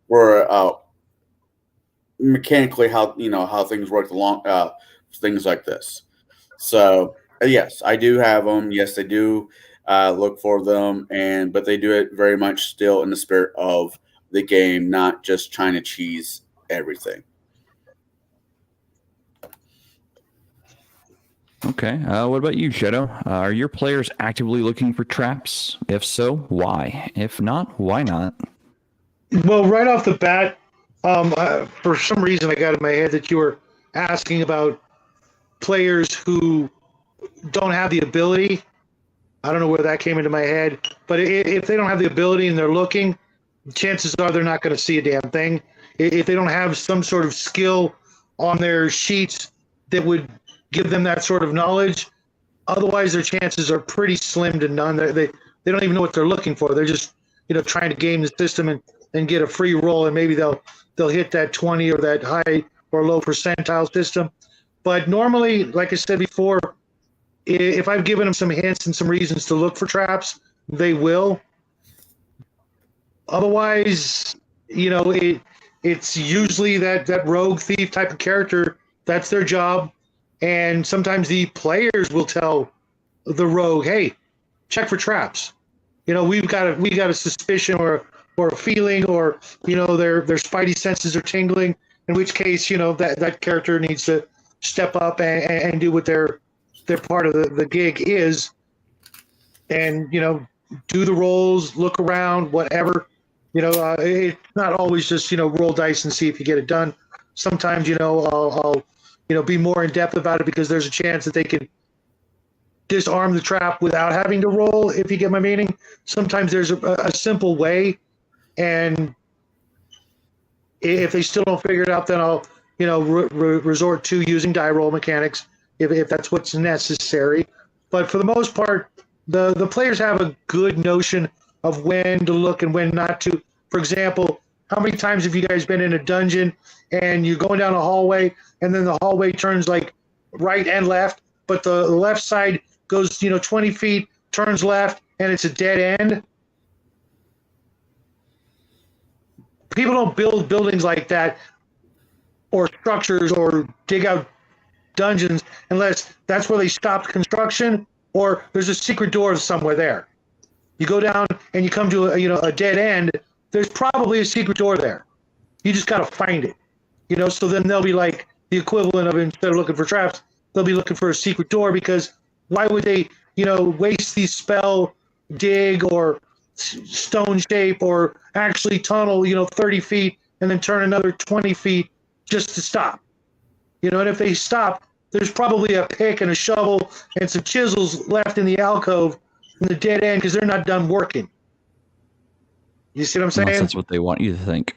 for mechanically how things work along, things like this. So yes, I do have them. Yes, they do look for them, but they do it very much still in the spirit of the game, not just trying to cheese everything. Okay. What about you, Shadow? Are your players actively looking for traps? If so, why? If not, why not? Well, right off the bat, for some reason, I got in my head that you were asking about players who don't have the ability. I don't know where that came into my head, but if they don't have the ability and they're looking, chances are they're not going to see a damn thing. If they don't have some sort of skill on their sheets that would give them that sort of knowledge, otherwise their chances are pretty slim to none. They don't even know what they're looking for. They're just trying to game the system and get a free roll, and maybe they'll hit that 20 or that high or low percentile system. But normally, like I said before, if I've given them some hints and some reasons to look for traps, they will. Otherwise, it's usually that rogue thief type of character. That's their job, and sometimes the players will tell the rogue, "Hey, check for traps." We've got a suspicion or a feeling, or their spidey senses are tingling. In which case, that character needs to step up and do what their part of the gig is, and do the rolls, look around, whatever. It's not always just roll dice and see if you get it done. Sometimes I'll be more in depth about it, because there's a chance that they can disarm the trap without having to roll, if you get my meaning. Sometimes there's a simple way, and if they still don't figure it out, then I'll resort to using die roll mechanics if that's what's necessary. But for the most part, the players have a good notion of when to look and when not to. For example, how many times have you guys been in a dungeon and you're going down a hallway, and then the hallway turns like right and left, but the left side goes 20 feet, turns left, and it's a dead end? People don't build buildings like that, or structures, or dig out dungeons, unless that's where they stopped construction, or there's a secret door somewhere there. You go down and you come to a dead end. There's probably a secret door there. You just got to find it. So then they'll be like the equivalent of, instead of looking for traps, they'll be looking for a secret door, because why would they waste these spell dig or stone shape, or actually tunnel 30 feet and then turn another 20 feet just to stop? And if they stop, there's probably a pick and a shovel and some chisels left in the alcove in the dead end, because they're not done working. You see what I'm saying? Unless that's what they want you to think.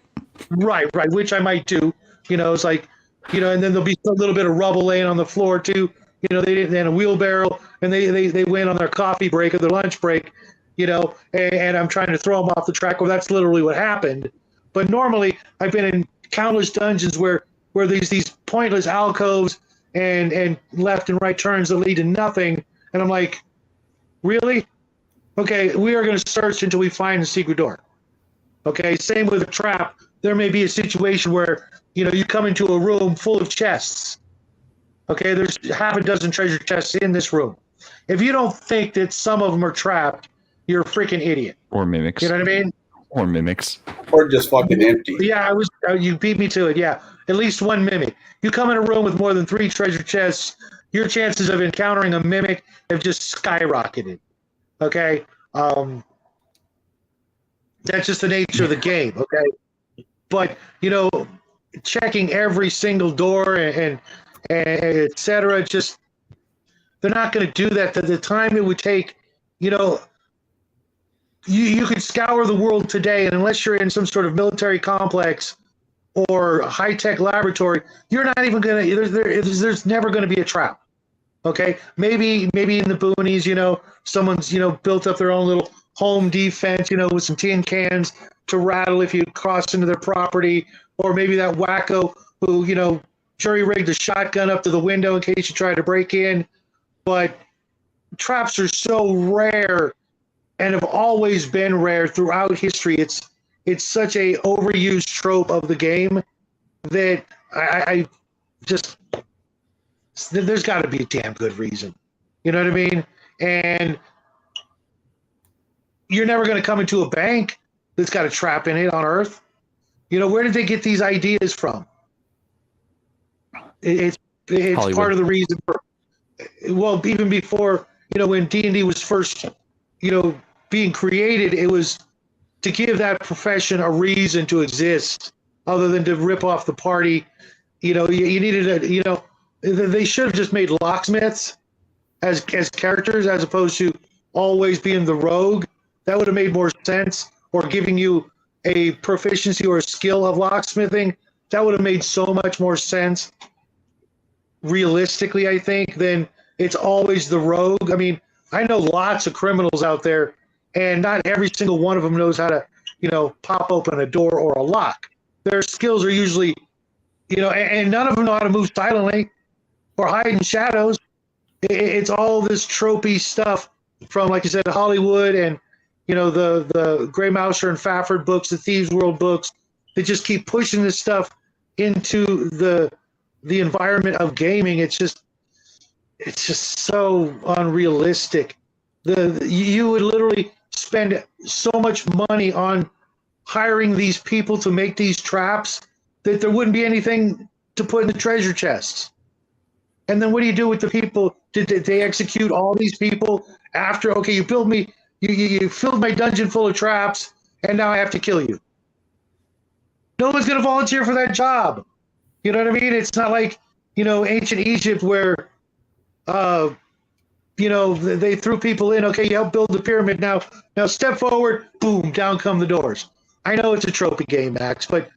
Right, which I might do. It's like, and then there'll be a little bit of rubble laying on the floor too. They didn't have a wheelbarrow, and they went on their coffee break or their lunch break, and I'm trying to throw them off the track. Well, that's literally what happened. But normally, I've been in countless dungeons where there's these pointless alcoves and left and right turns that lead to nothing, and I'm like, really? Okay, we are going to search until we find the secret door. Okay, same with a trap. There may be a situation where you come into a room full of chests. Okay, there's half a dozen treasure chests in this room. If you don't think that some of them are trapped, you're a freaking idiot. Or mimics. You know what I mean? Or mimics. Or just fucking empty. Yeah, you beat me to it. Yeah, at least one mimic. You come in a room with more than 3 treasure chests, your chances of encountering a mimic have just skyrocketed. Okay, that's just the nature of the game. Okay, but checking every single door and etc. Just, they're not going to do that. The time it would take, you could scour the world today, and unless you're in some sort of military complex or a high-tech laboratory, you're not even going to. There's never going to be a trap. Okay, maybe in the boonies, someone's built up their own little home defense, with some tin cans to rattle if you cross into their property, or maybe that wacko who jury-rigged a shotgun up to the window in case you try to break in. But traps are so rare, and have always been rare throughout history. It's such a overused trope of the game that I just, there's got to be a damn good reason. You know what I mean? And you're never going to come into a bank that's got a trap in it on Earth. Where did they get these ideas from? It's Hollywood. Part of the reason for, well, even before, when D&D was first, being created, it was to give that profession a reason to exist other than to rip off the party. You needed they should have just made locksmiths as characters as opposed to always being the rogue. That would have made more sense. Or giving you a proficiency or a skill of locksmithing. That would have made so much more sense realistically, I think, than it's always the rogue. I mean, I know lots of criminals out there, and not every single one of them knows how to, pop open a door or a lock. Their skills are usually, and none of them know how to move silently or hide in shadows. It's all this tropey stuff from, like you said, Hollywood and, the Grey Mouser and Fafford books, the Thieves World books. They just keep pushing this stuff into the environment of gaming. It's just so unrealistic. You would literally spend so much money on hiring these people to make these traps that there wouldn't be anything to put in the treasure chests. And then what do you do with the people? Did they execute all these people after? Okay, you build me, you filled my dungeon full of traps, and now I have to kill you. No one's going to volunteer for that job. You know what I mean? It's not like, ancient Egypt where, they threw people in. Okay, you help build the pyramid. Now step forward, boom, down come the doors. I know it's a tropey game, Max, but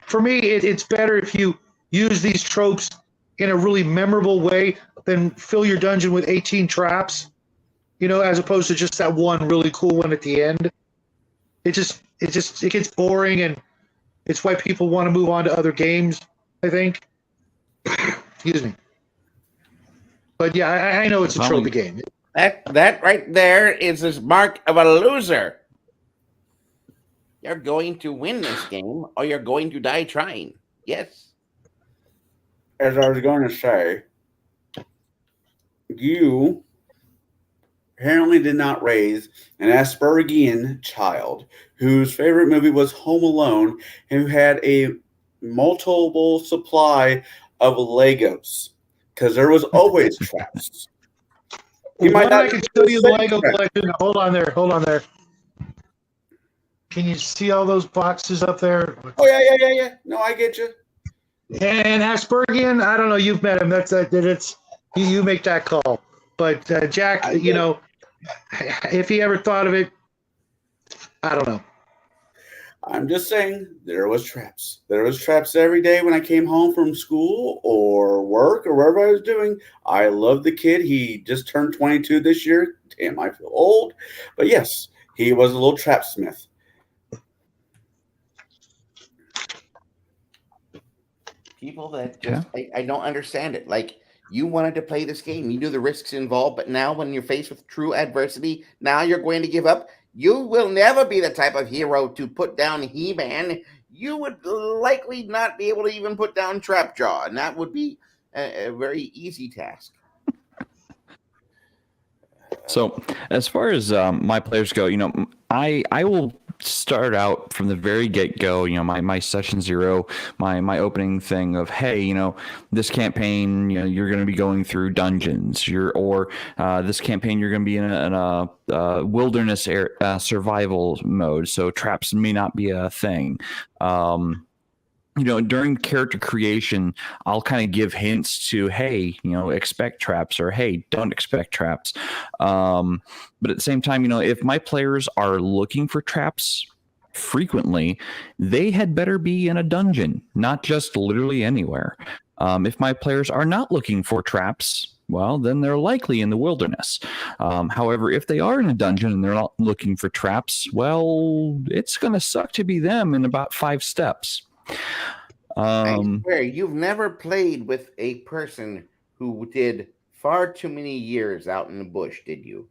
for me, it's better if you use these tropes in a really memorable way than fill your dungeon with 18 traps, as opposed to just that one really cool one at the end. It gets boring, and it's why people want to move on to other games, I think. Excuse me. But yeah, I know it's a tropey game. That right there is the mark of a loser. You're going to win this game, or you're going to die trying. Yes. As I was going to say, you apparently did not raise an Aspergian child whose favorite movie was Home Alone and who had a multiple supply of Legos, because there was always traps. You might not I can show you the Lego collection. Hold on there. Can you see all those boxes up there? Oh yeah. No, I get you. And Aspergian, I don't know. You've met him. It's you make that call. But Jack, if he ever thought of it, I don't know. I'm just saying there was traps. There was traps every day when I came home from school or work or wherever I was doing. I love the kid. He just turned 22 this year. Damn, I feel old. But yes, he was a little trap smith. People that just, I don't understand it. Like, you wanted to play this game. You knew the risks involved, but now when you're faced with true adversity, now you're going to give up. You will never be the type of hero to put down He-Man. You would likely not be able to even put down Trapjaw, and that would be a very easy task. So as far as my players go, I will start out from the very get-go, my session zero, my opening thing of, hey, this campaign, you're going to be going through dungeons, this campaign you're going to be in a wilderness survival mode, so traps may not be a thing. During character creation, I'll kind of give hints to, hey, expect traps, or hey, don't expect traps. But at the same time, if my players are looking for traps frequently, they had better be in a dungeon, not just literally anywhere. If my players are not looking for traps, well, then they're likely in the wilderness. However, if they are in a dungeon and they're not looking for traps, well, it's going to suck to be them in about 5 steps. I swear, you've never played with a person who did far too many years out in the bush, did you?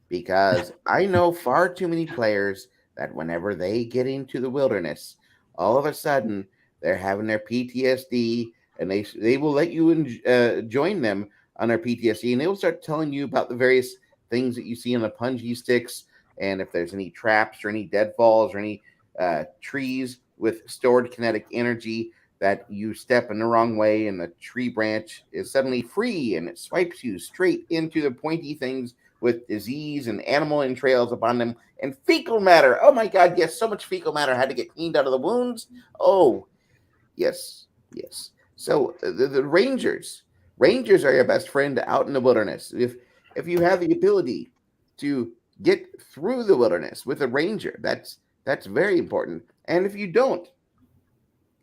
Because I know far too many players that whenever they get into the wilderness, all of a sudden they're having their PTSD, and they will let you join them on their PTSD, and they will start telling you about the various things that you see on the punji sticks, and if there's any traps or any deadfalls or any trees with stored kinetic energy that you step in the wrong way and the tree branch is suddenly free and it swipes you straight into the pointy things with disease and animal entrails upon them and fecal matter. Oh my God, yes, so much fecal matter had to get cleaned out of the wounds. Oh, yes, yes. So the Rangers are your best friend out in the wilderness. If you have the ability to get through the wilderness with a Ranger, that's very important. And if you don't,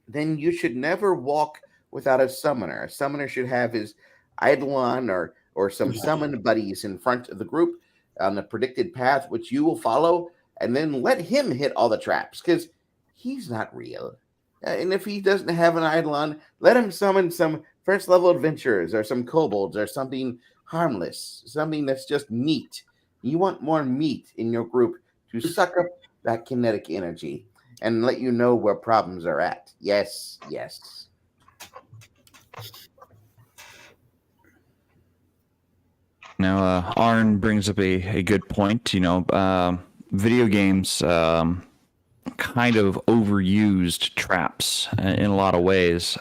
then you should never walk without a summoner. A summoner should have his Eidolon or some summon buddies in front of the group on the predicted path, which you will follow, and then let him hit all the traps, because he's not real. And if he doesn't have an Eidolon, let him summon some first-level adventurers or some kobolds or something harmless, something that's just meat. You want more meat in your group to suck up that kinetic energy and let you know where problems are at. Yes, yes. Now, Arn brings up a good point. Video games kind of overused traps in a lot of ways,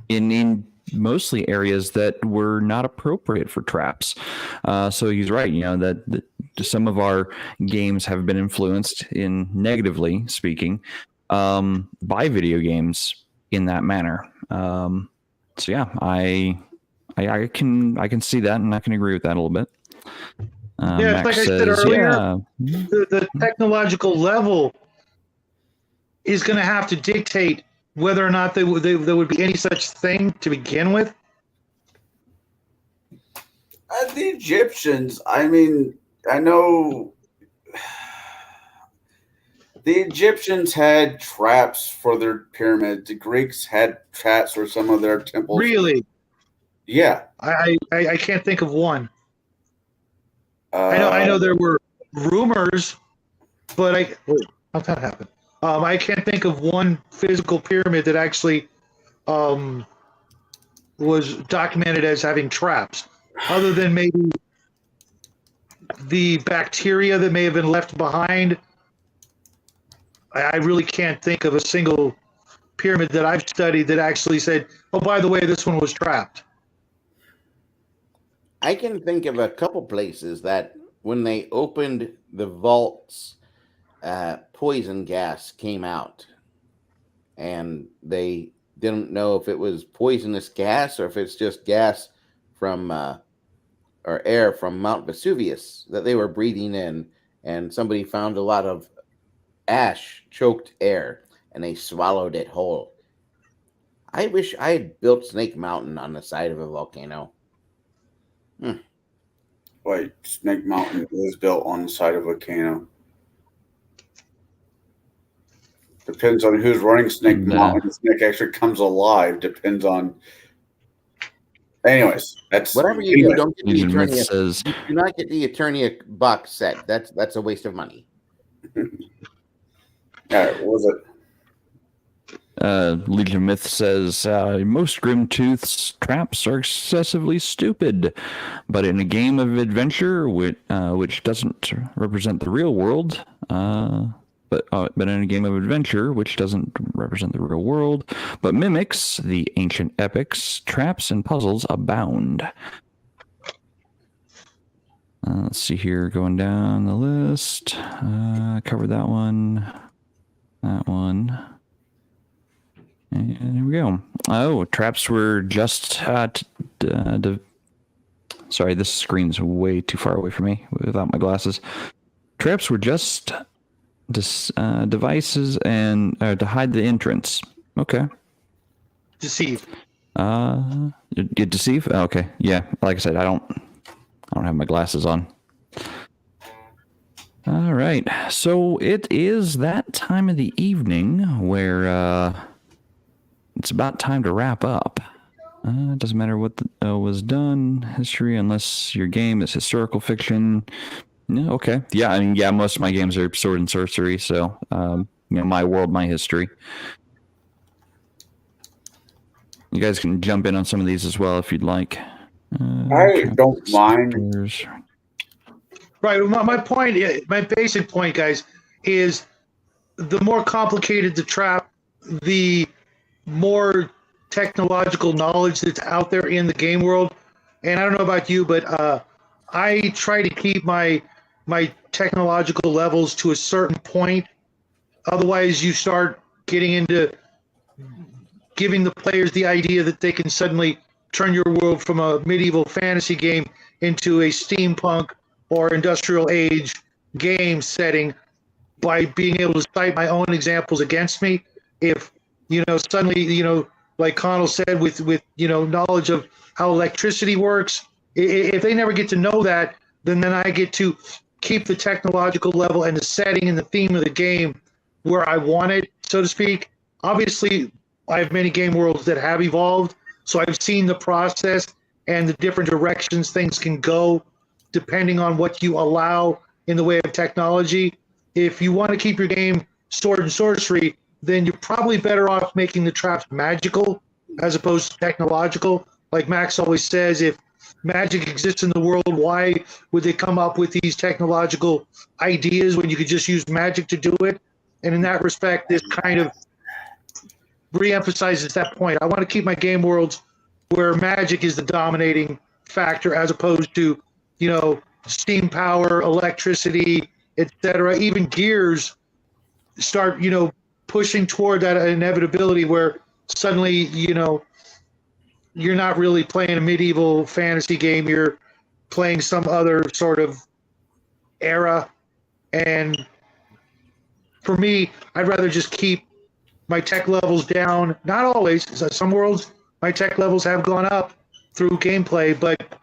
in mostly areas that were not appropriate for traps. So he's right, that some of our games have been influenced, in negatively speaking, by video games in that manner. So yeah, I can see that, and I can agree with that a little bit. Yeah, Max like I said says, earlier, yeah. the technological level is going to have to dictate whether or not there would be any such thing to begin with. The Egyptians, I mean, I know the Egyptians had traps for their pyramids. The Greeks had traps for some of their temples. Really? Yeah. I can't think of one. I know there were rumors, but how'd that happen? I can't think of one physical pyramid that actually was documented as having traps, other than maybe the bacteria that may have been left behind. I really can't think of a single pyramid that I've studied that actually said, oh, by the way, this one was trapped. I can think of a couple places that when they opened the vaults, poison gas came out, and they didn't know if it was poisonous gas or if it's just gas from or air from Mount Vesuvius that they were breathing in, and somebody found a lot of ash choked air and they swallowed it whole. I wish I had built Snake Mountain on the side of a volcano. Wait, Snake Mountain is built on the side of a volcano. Depends on who's running Snake Mountain. The snake actually comes alive. Depends on. Anyways, that's whatever you do. Don't get the Eternia. You do not get the Eternia box set. That's a waste of money. All right, what was it? Legion of Myth says, most Grimtooth's traps are excessively stupid, but in a game of adventure, which doesn't represent the real world, but in a game of adventure, which doesn't represent the real world, but mimics the ancient epics, traps and puzzles abound. Let's see here, going down the list. Covered that one. That one. And here we go. Oh, traps were just... sorry, this screen's way too far away from me without my glasses. Traps were just devices and to hide the entrance. Okay. Deceive. You deceive? Okay. Yeah, like I said, I don't have my glasses on. All right. So it is that time of the evening where... it's about time to wrap up. It doesn't matter what was done, history, unless your game is historical fiction. Yeah, okay. Yeah, I mean, yeah, most of my games are sword and sorcery, so, my world, my history. You guys can jump in on some of these as well if you'd like. I don't mind. Right. My basic point, guys, is the more complicated the trap, the more technological knowledge that's out there in the game world. And I don't know about you, but I try to keep my technological levels to a certain point. Otherwise, you start getting into giving the players the idea that they can suddenly turn your world from a medieval fantasy game into a steampunk or industrial age game setting by being able to cite my own examples against me. If suddenly like Connell said, with knowledge of how electricity works, if they never get to know that, then I get to keep the technological level and the setting and the theme of the game where I want it, so to speak. Obviously, I have many game worlds that have evolved, so I've seen the process and the different directions things can go depending on what you allow in the way of technology. If you want to keep your game sword and sorcery, then you're probably better off making the traps magical as opposed to technological. Like Max always says, if magic exists in the world, why would they come up with these technological ideas when you could just use magic to do it? And in that respect, this kind of reemphasizes that point. I want to keep my game worlds where magic is the dominating factor as opposed to, steam power, electricity, etc. Even Gears start, pushing toward that inevitability where suddenly, you're not really playing a medieval fantasy game. You're playing some other sort of era. And for me, I'd rather just keep my tech levels down. Not always. Some worlds, my tech levels have gone up through gameplay, but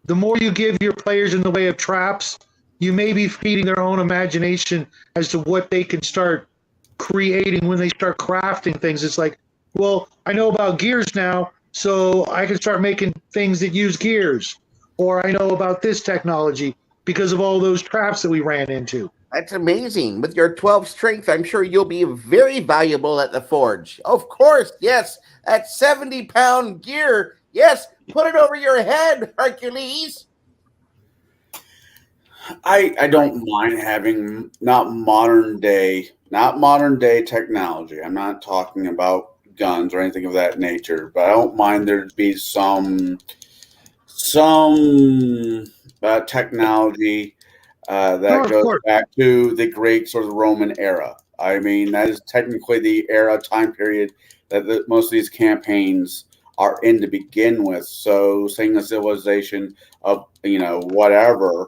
the more you give your players in the way of traps, you may be feeding their own imagination as to what they can start creating when they start crafting things. It's like, well, I know about gears now, so I can start making things that use gears. Or I know about this technology because of all those traps that we ran into. That's amazing. With your 12 strength, I'm sure you'll be very valuable at the forge. Of course, yes. That 70-pound gear. Yes, put it over your head, Hercules. I don't mind having not modern day technology. I'm not talking about guns or anything of that nature, but I don't mind there to be some technology that goes back to the great sort of Roman era. I mean, that is technically the era time period that most of these campaigns are in to begin with. So saying a civilization of, whatever,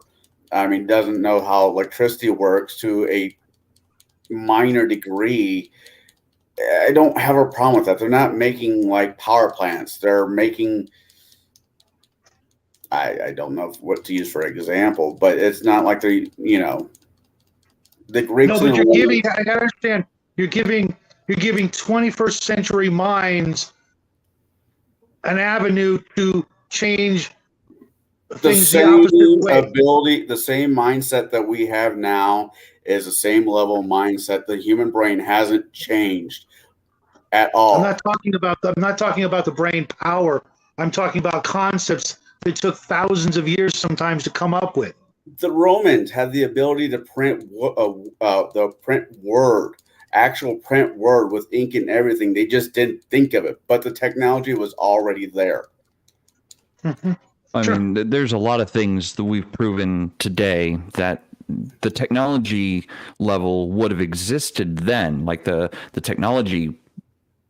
I mean, doesn't know how electricity works to a minor degree, I don't have a problem with that. They're not making like power plants. They're making, I don't know what to use for example, but it's not like the Greeks. No, but you're giving, I understand, you're giving 21st century minds an avenue to change things the opposite way. Ability, the same mindset that we have now is the same level of mindset. The human brain hasn't changed at all. I'm not talking about the brain power. I'm talking about concepts that took thousands of years sometimes to come up with. The Romans had the ability to print actual print word with ink and everything. They just didn't think of it, but the technology was already there. Mm-hmm. I mean, there's a lot of things that we've proven today that the technology level would have existed then, like the technology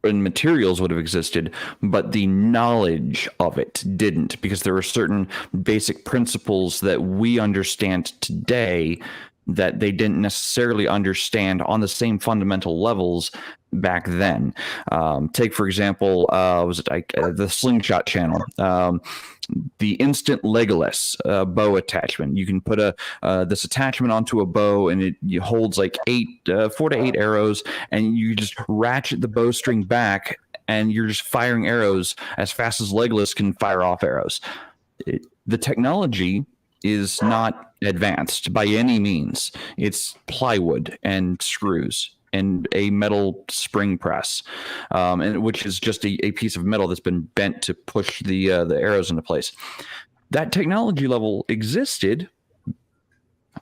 and materials would have existed, but the knowledge of it didn't, because there are certain basic principles that we understand today that they didn't necessarily understand on the same fundamental levels back then. Take, for example, the slingshot channel, the instant Legolas bow attachment. You can put this attachment onto a bow, and it holds like 4 to 8 arrows, and you just ratchet the bowstring back, and you're just firing arrows as fast as Legolas can fire off arrows. The technology is not advanced by any means. It's plywood and screws and a metal spring press, and which is just a piece of metal that's been bent to push the arrows into place. That technology level existed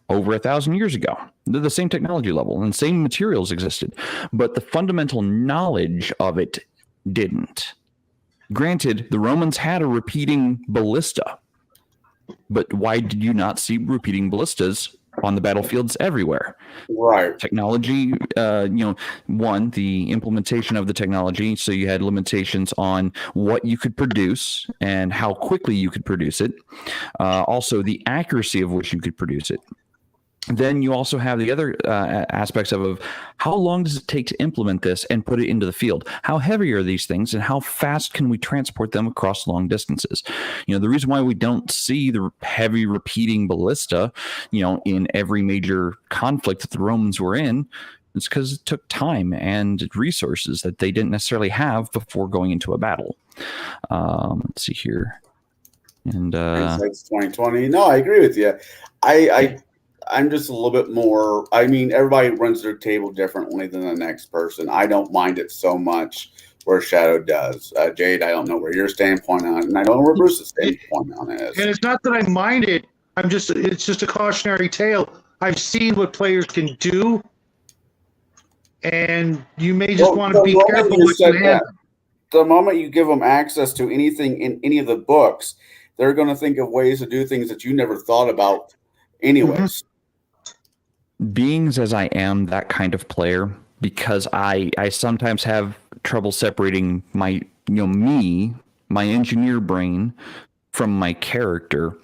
over 1,000 years ago. The same technology level and same materials existed, but the fundamental knowledge of it didn't. Granted, the Romans had a repeating ballista, but why did you not see repeating ballistas on the battlefields everywhere? Right. Technology, one, the implementation of the technology. So you had limitations on what you could produce and how quickly you could produce it. Also, the accuracy of which you could produce it. Then you also have the other aspects of how long does it take to implement this and put it into the field? How heavy are these things, and how fast can we transport them across long distances? The reason why we don't see the heavy repeating ballista, in every major conflict that the Romans were in, is because it took time and resources that they didn't necessarily have before going into a battle. Let's see here. And Hindsight's 2020. No, I agree with you. I'm just a little bit more. I mean, everybody runs their table differently than the next person. I don't mind it so much where Shadow does. Jade, I don't know where your standpoint on it, and I don't know where Bruce's standpoint on it is. And it's not that I mind it. It's just a cautionary tale. I've seen what players can do, and you may just want to be careful what you have. The moment you give them access to anything in any of the books, they're going to think of ways to do things that you never thought about anyways. Mm-hmm. Being as I am that kind of player, because I sometimes have trouble separating my engineer brain from my character.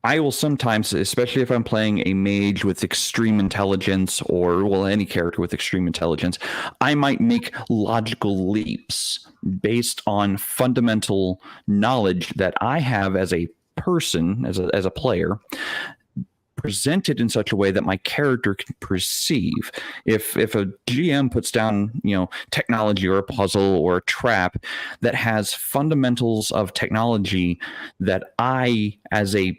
I will sometimes, especially if I'm playing a mage with extreme intelligence, or any character with extreme intelligence, I might make logical leaps based on fundamental knowledge that I have as a person, as a player, presented in such a way that my character can perceive. If a GM puts down, technology or a puzzle or a trap that has fundamentals of technology that I, as a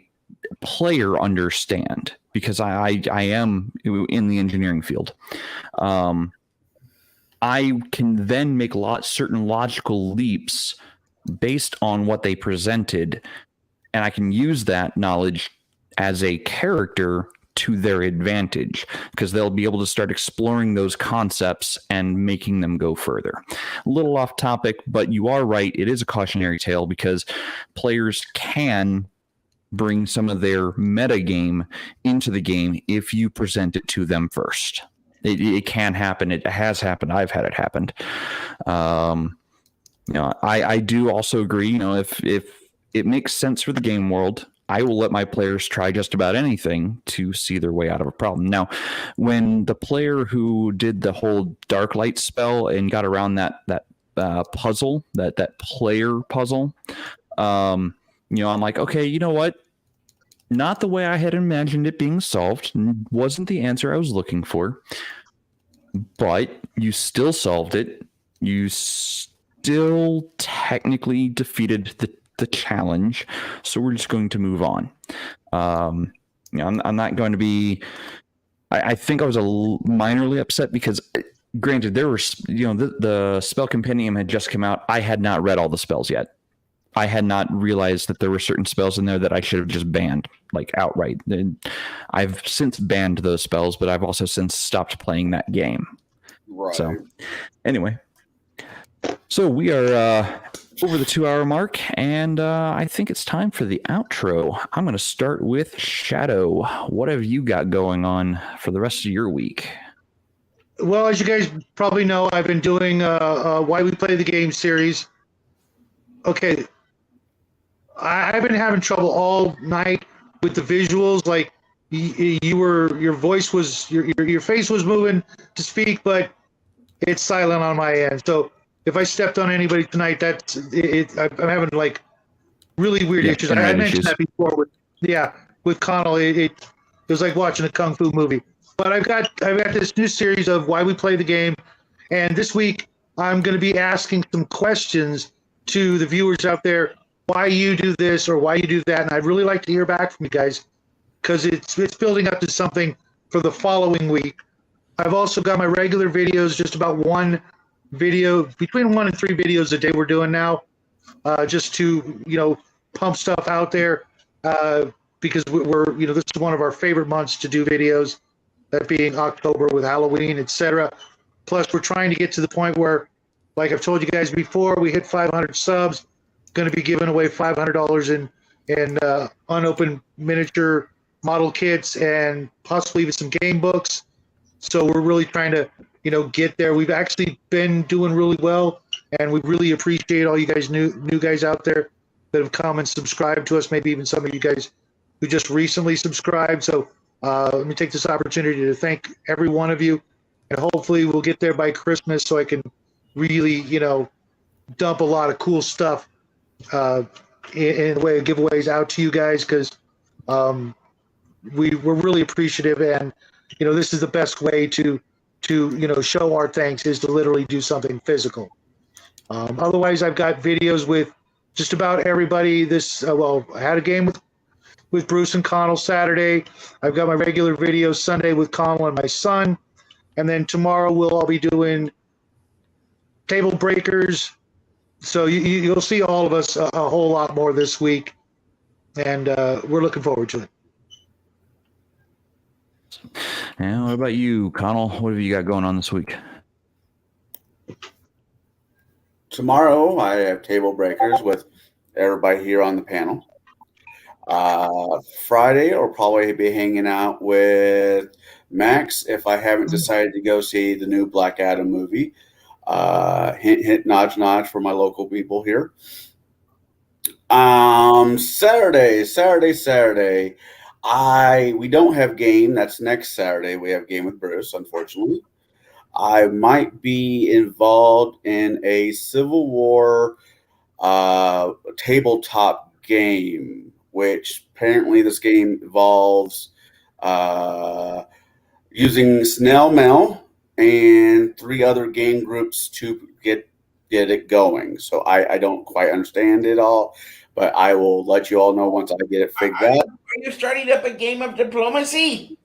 player, understand, because I am in the engineering field, I can then make certain logical leaps based on what they presented, and I can use that knowledge as a character to their advantage, because they'll be able to start exploring those concepts and making them go further. A little off topic, but you are right. It is a cautionary tale, because players can bring some of their meta game into the game if you present it to them first. It can happen. It has happened. I've had it happen. I do also agree. If it makes sense for the game world, I will let my players try just about anything to see their way out of a problem. Now, when the player who did the whole dark light spell and got around that puzzle, that player puzzle, I'm like, okay, you know what? Not the way I had imagined it being solved. Wasn't the answer I was looking for. But you still solved it. You still technically defeated the challenge, so we're just going to move on. I'm not going to be. I think I was minorly upset because, granted, there were the spell compendium had just come out. I had not read all the spells yet. I had not realized that there were certain spells in there that I should have just banned, outright. I've since banned those spells, but I've also since stopped playing that game. Right. So, anyway, so we are over the 2-hour mark, and I think it's time for the outro. I'm going to start with Shadow. What have you got going on for the rest of your week? Well, as you guys probably know, I've been doing Why We Play the Game series. Okay, I've been having trouble all night with the visuals. Like your voice was, your face was moving to speak, but it's silent on my end. So if I stepped on anybody tonight, that's it. I'm having really weird issues. I mentioned that before with Connell. It was like watching a kung fu movie. But I've got this new series of Why We Play the Game, and this week I'm going to be asking some questions to the viewers out there. Why you do this or why you do that, and I'd really like to hear back from you guys, because it's building up to something for the following week. I've also got my regular videos, just about one video, between 1 and 3 videos a day we're doing now, just to pump stuff out there, because we're this is one of our favorite months to do videos, that being October with Halloween, etc. Plus, we're trying to get to the point where like I've told you guys before, we hit 500 subs. Going to be giving away $500 in unopened miniature model kits and possibly even some game books. So we're really trying to, get there. We've actually been doing really well, and we really appreciate all you guys new guys out there that have come and subscribed to us. Maybe even some of you guys who just recently subscribed. So let me take this opportunity to thank every one of you, and hopefully we'll get there by Christmas so I can really, dump a lot of cool stuff in the way of giveaways out to you guys, because we're really appreciative, and this is the best way to show our thanks, is to literally do something physical. Otherwise, I've got videos with just about everybody. I had a game with Bruce and Connell Saturday. I've got my regular videos Sunday with Connell and my son, and then tomorrow we'll all be doing table breakers. So you'll see all of us a whole lot more this week, and we're looking forward to it. And what about you, Connell? What have you got going on this week? Tomorrow, I have table breakers with everybody here on the panel. Friday, I'll probably be hanging out with Max if I haven't decided to go see the new Black Adam movie. Hint, hint, nudge, nudge for my local people here. Saturday. We don't have game. That's next Saturday. We have game with Bruce, unfortunately. I might be involved in a Civil War tabletop game, which apparently this game involves using snail mail and 3 other game groups to get it going. So I don't quite understand it all, but I will let you all know once I get it figured out. Are you starting up a game of diplomacy?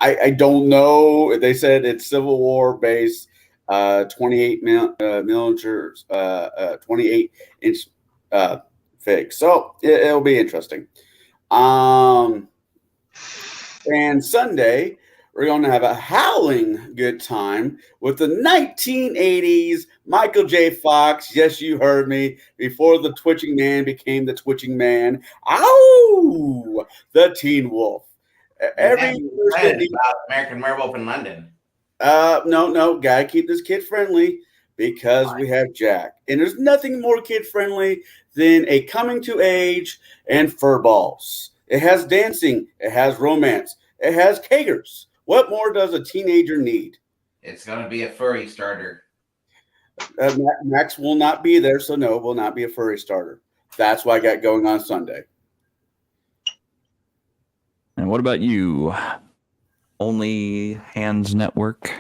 I don't know. They said it's Civil War based, 28 millimeters, 28 inch fig. So it'll be interesting. And Sunday, we're going to have a howling good time with the 1980s Michael J. Fox. Yes, you heard me. Before the Twitching Man became the Twitching Man. Ow! The Teen Wolf. Every about American Werewolf in London. No, gotta keep this kid friendly because we have Jack. And there's nothing more kid friendly than a coming to age and fur balls. It has dancing, it has romance, it has kegers. What more does a teenager need? It's gonna be a furry starter. Max will not be there, so no, it will not be a furry starter. That's what I got going on Sunday. And what about you? Only Hands Network?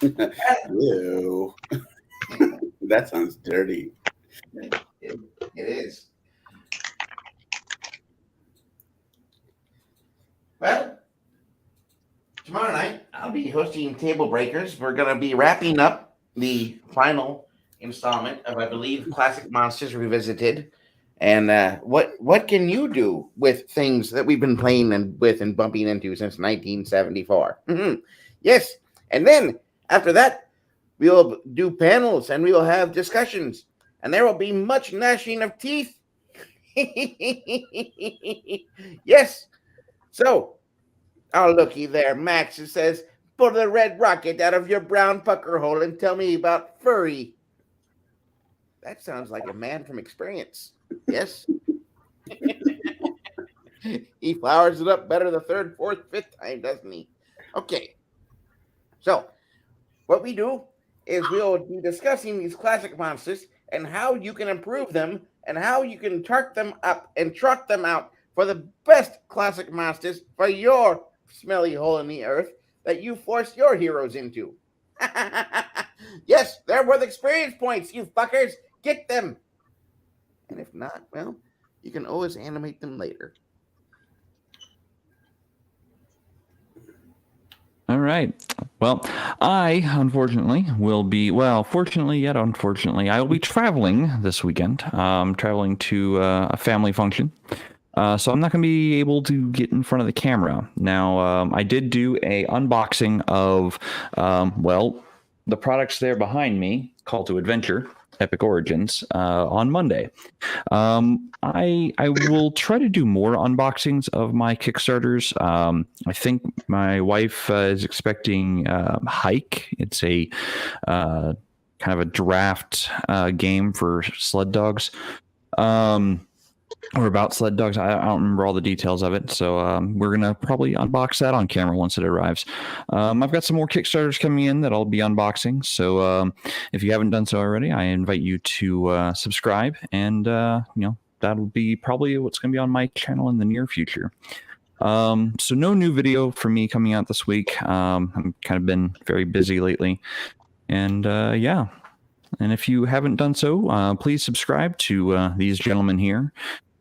Ew. That sounds dirty. It is. Well, tomorrow night I'll be hosting Table Breakers. We're going to be wrapping up the final installment of, I believe, Classic Monsters Revisited. And what can you do with things that we've been playing and bumping into since 1974? Yes. And then after that, we'll do panels and we will have discussions. And there will be much gnashing of teeth. Yes. So, oh, looky there, Max. It says, pull the red rocket out of your brown pucker hole and tell me about furry. That sounds like a man from experience. Yes. He flowers it up better the 3rd, 4th, 5th time, doesn't he? Okay. So, what we do is we'll be discussing these classic monsters and how you can improve them and how you can tark them up and trot them out for the best classic monsters for your smelly hole in the earth that you force your heroes into. Yes, they're worth experience points, you fuckers. Get them. And if not, well, you can always animate them later. All right. Well, I unfortunately will be, fortunately yet unfortunately, I will be traveling this weekend. Traveling to a family function. So I'm not going to be able to get in front of the camera. Now, I did do a unboxing of, the products there behind me, Call to Adventure, Epic Origins, on Monday. I will try to do more unboxings of my Kickstarters. I think my wife is expecting Hike. It's a kind of a draft game for sled dogs. Or about sled dogs. I don't remember all the details of it. So we're going to probably unbox that on camera once it arrives. I've got some more Kickstarters coming in that I'll be unboxing. So if you haven't done so already, I invite you to subscribe. And, that'll be probably what's going to be on my channel in the near future. So no new video for me coming out this week. I've kind of been very busy lately. And yeah. And if you haven't done so, please subscribe to these gentlemen here.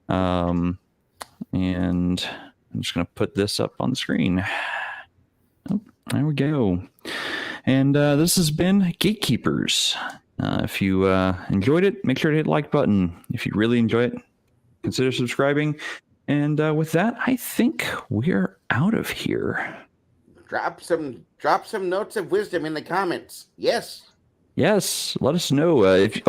And I'm just going to put this up on the screen. Oh, there we go. And this has been Gatekeepers. If you enjoyed it, make sure to hit the like button. If you really enjoy it, consider subscribing. And with that, I think we're out of here. Drop some notes of wisdom in the comments. Yes. Yes, let us know if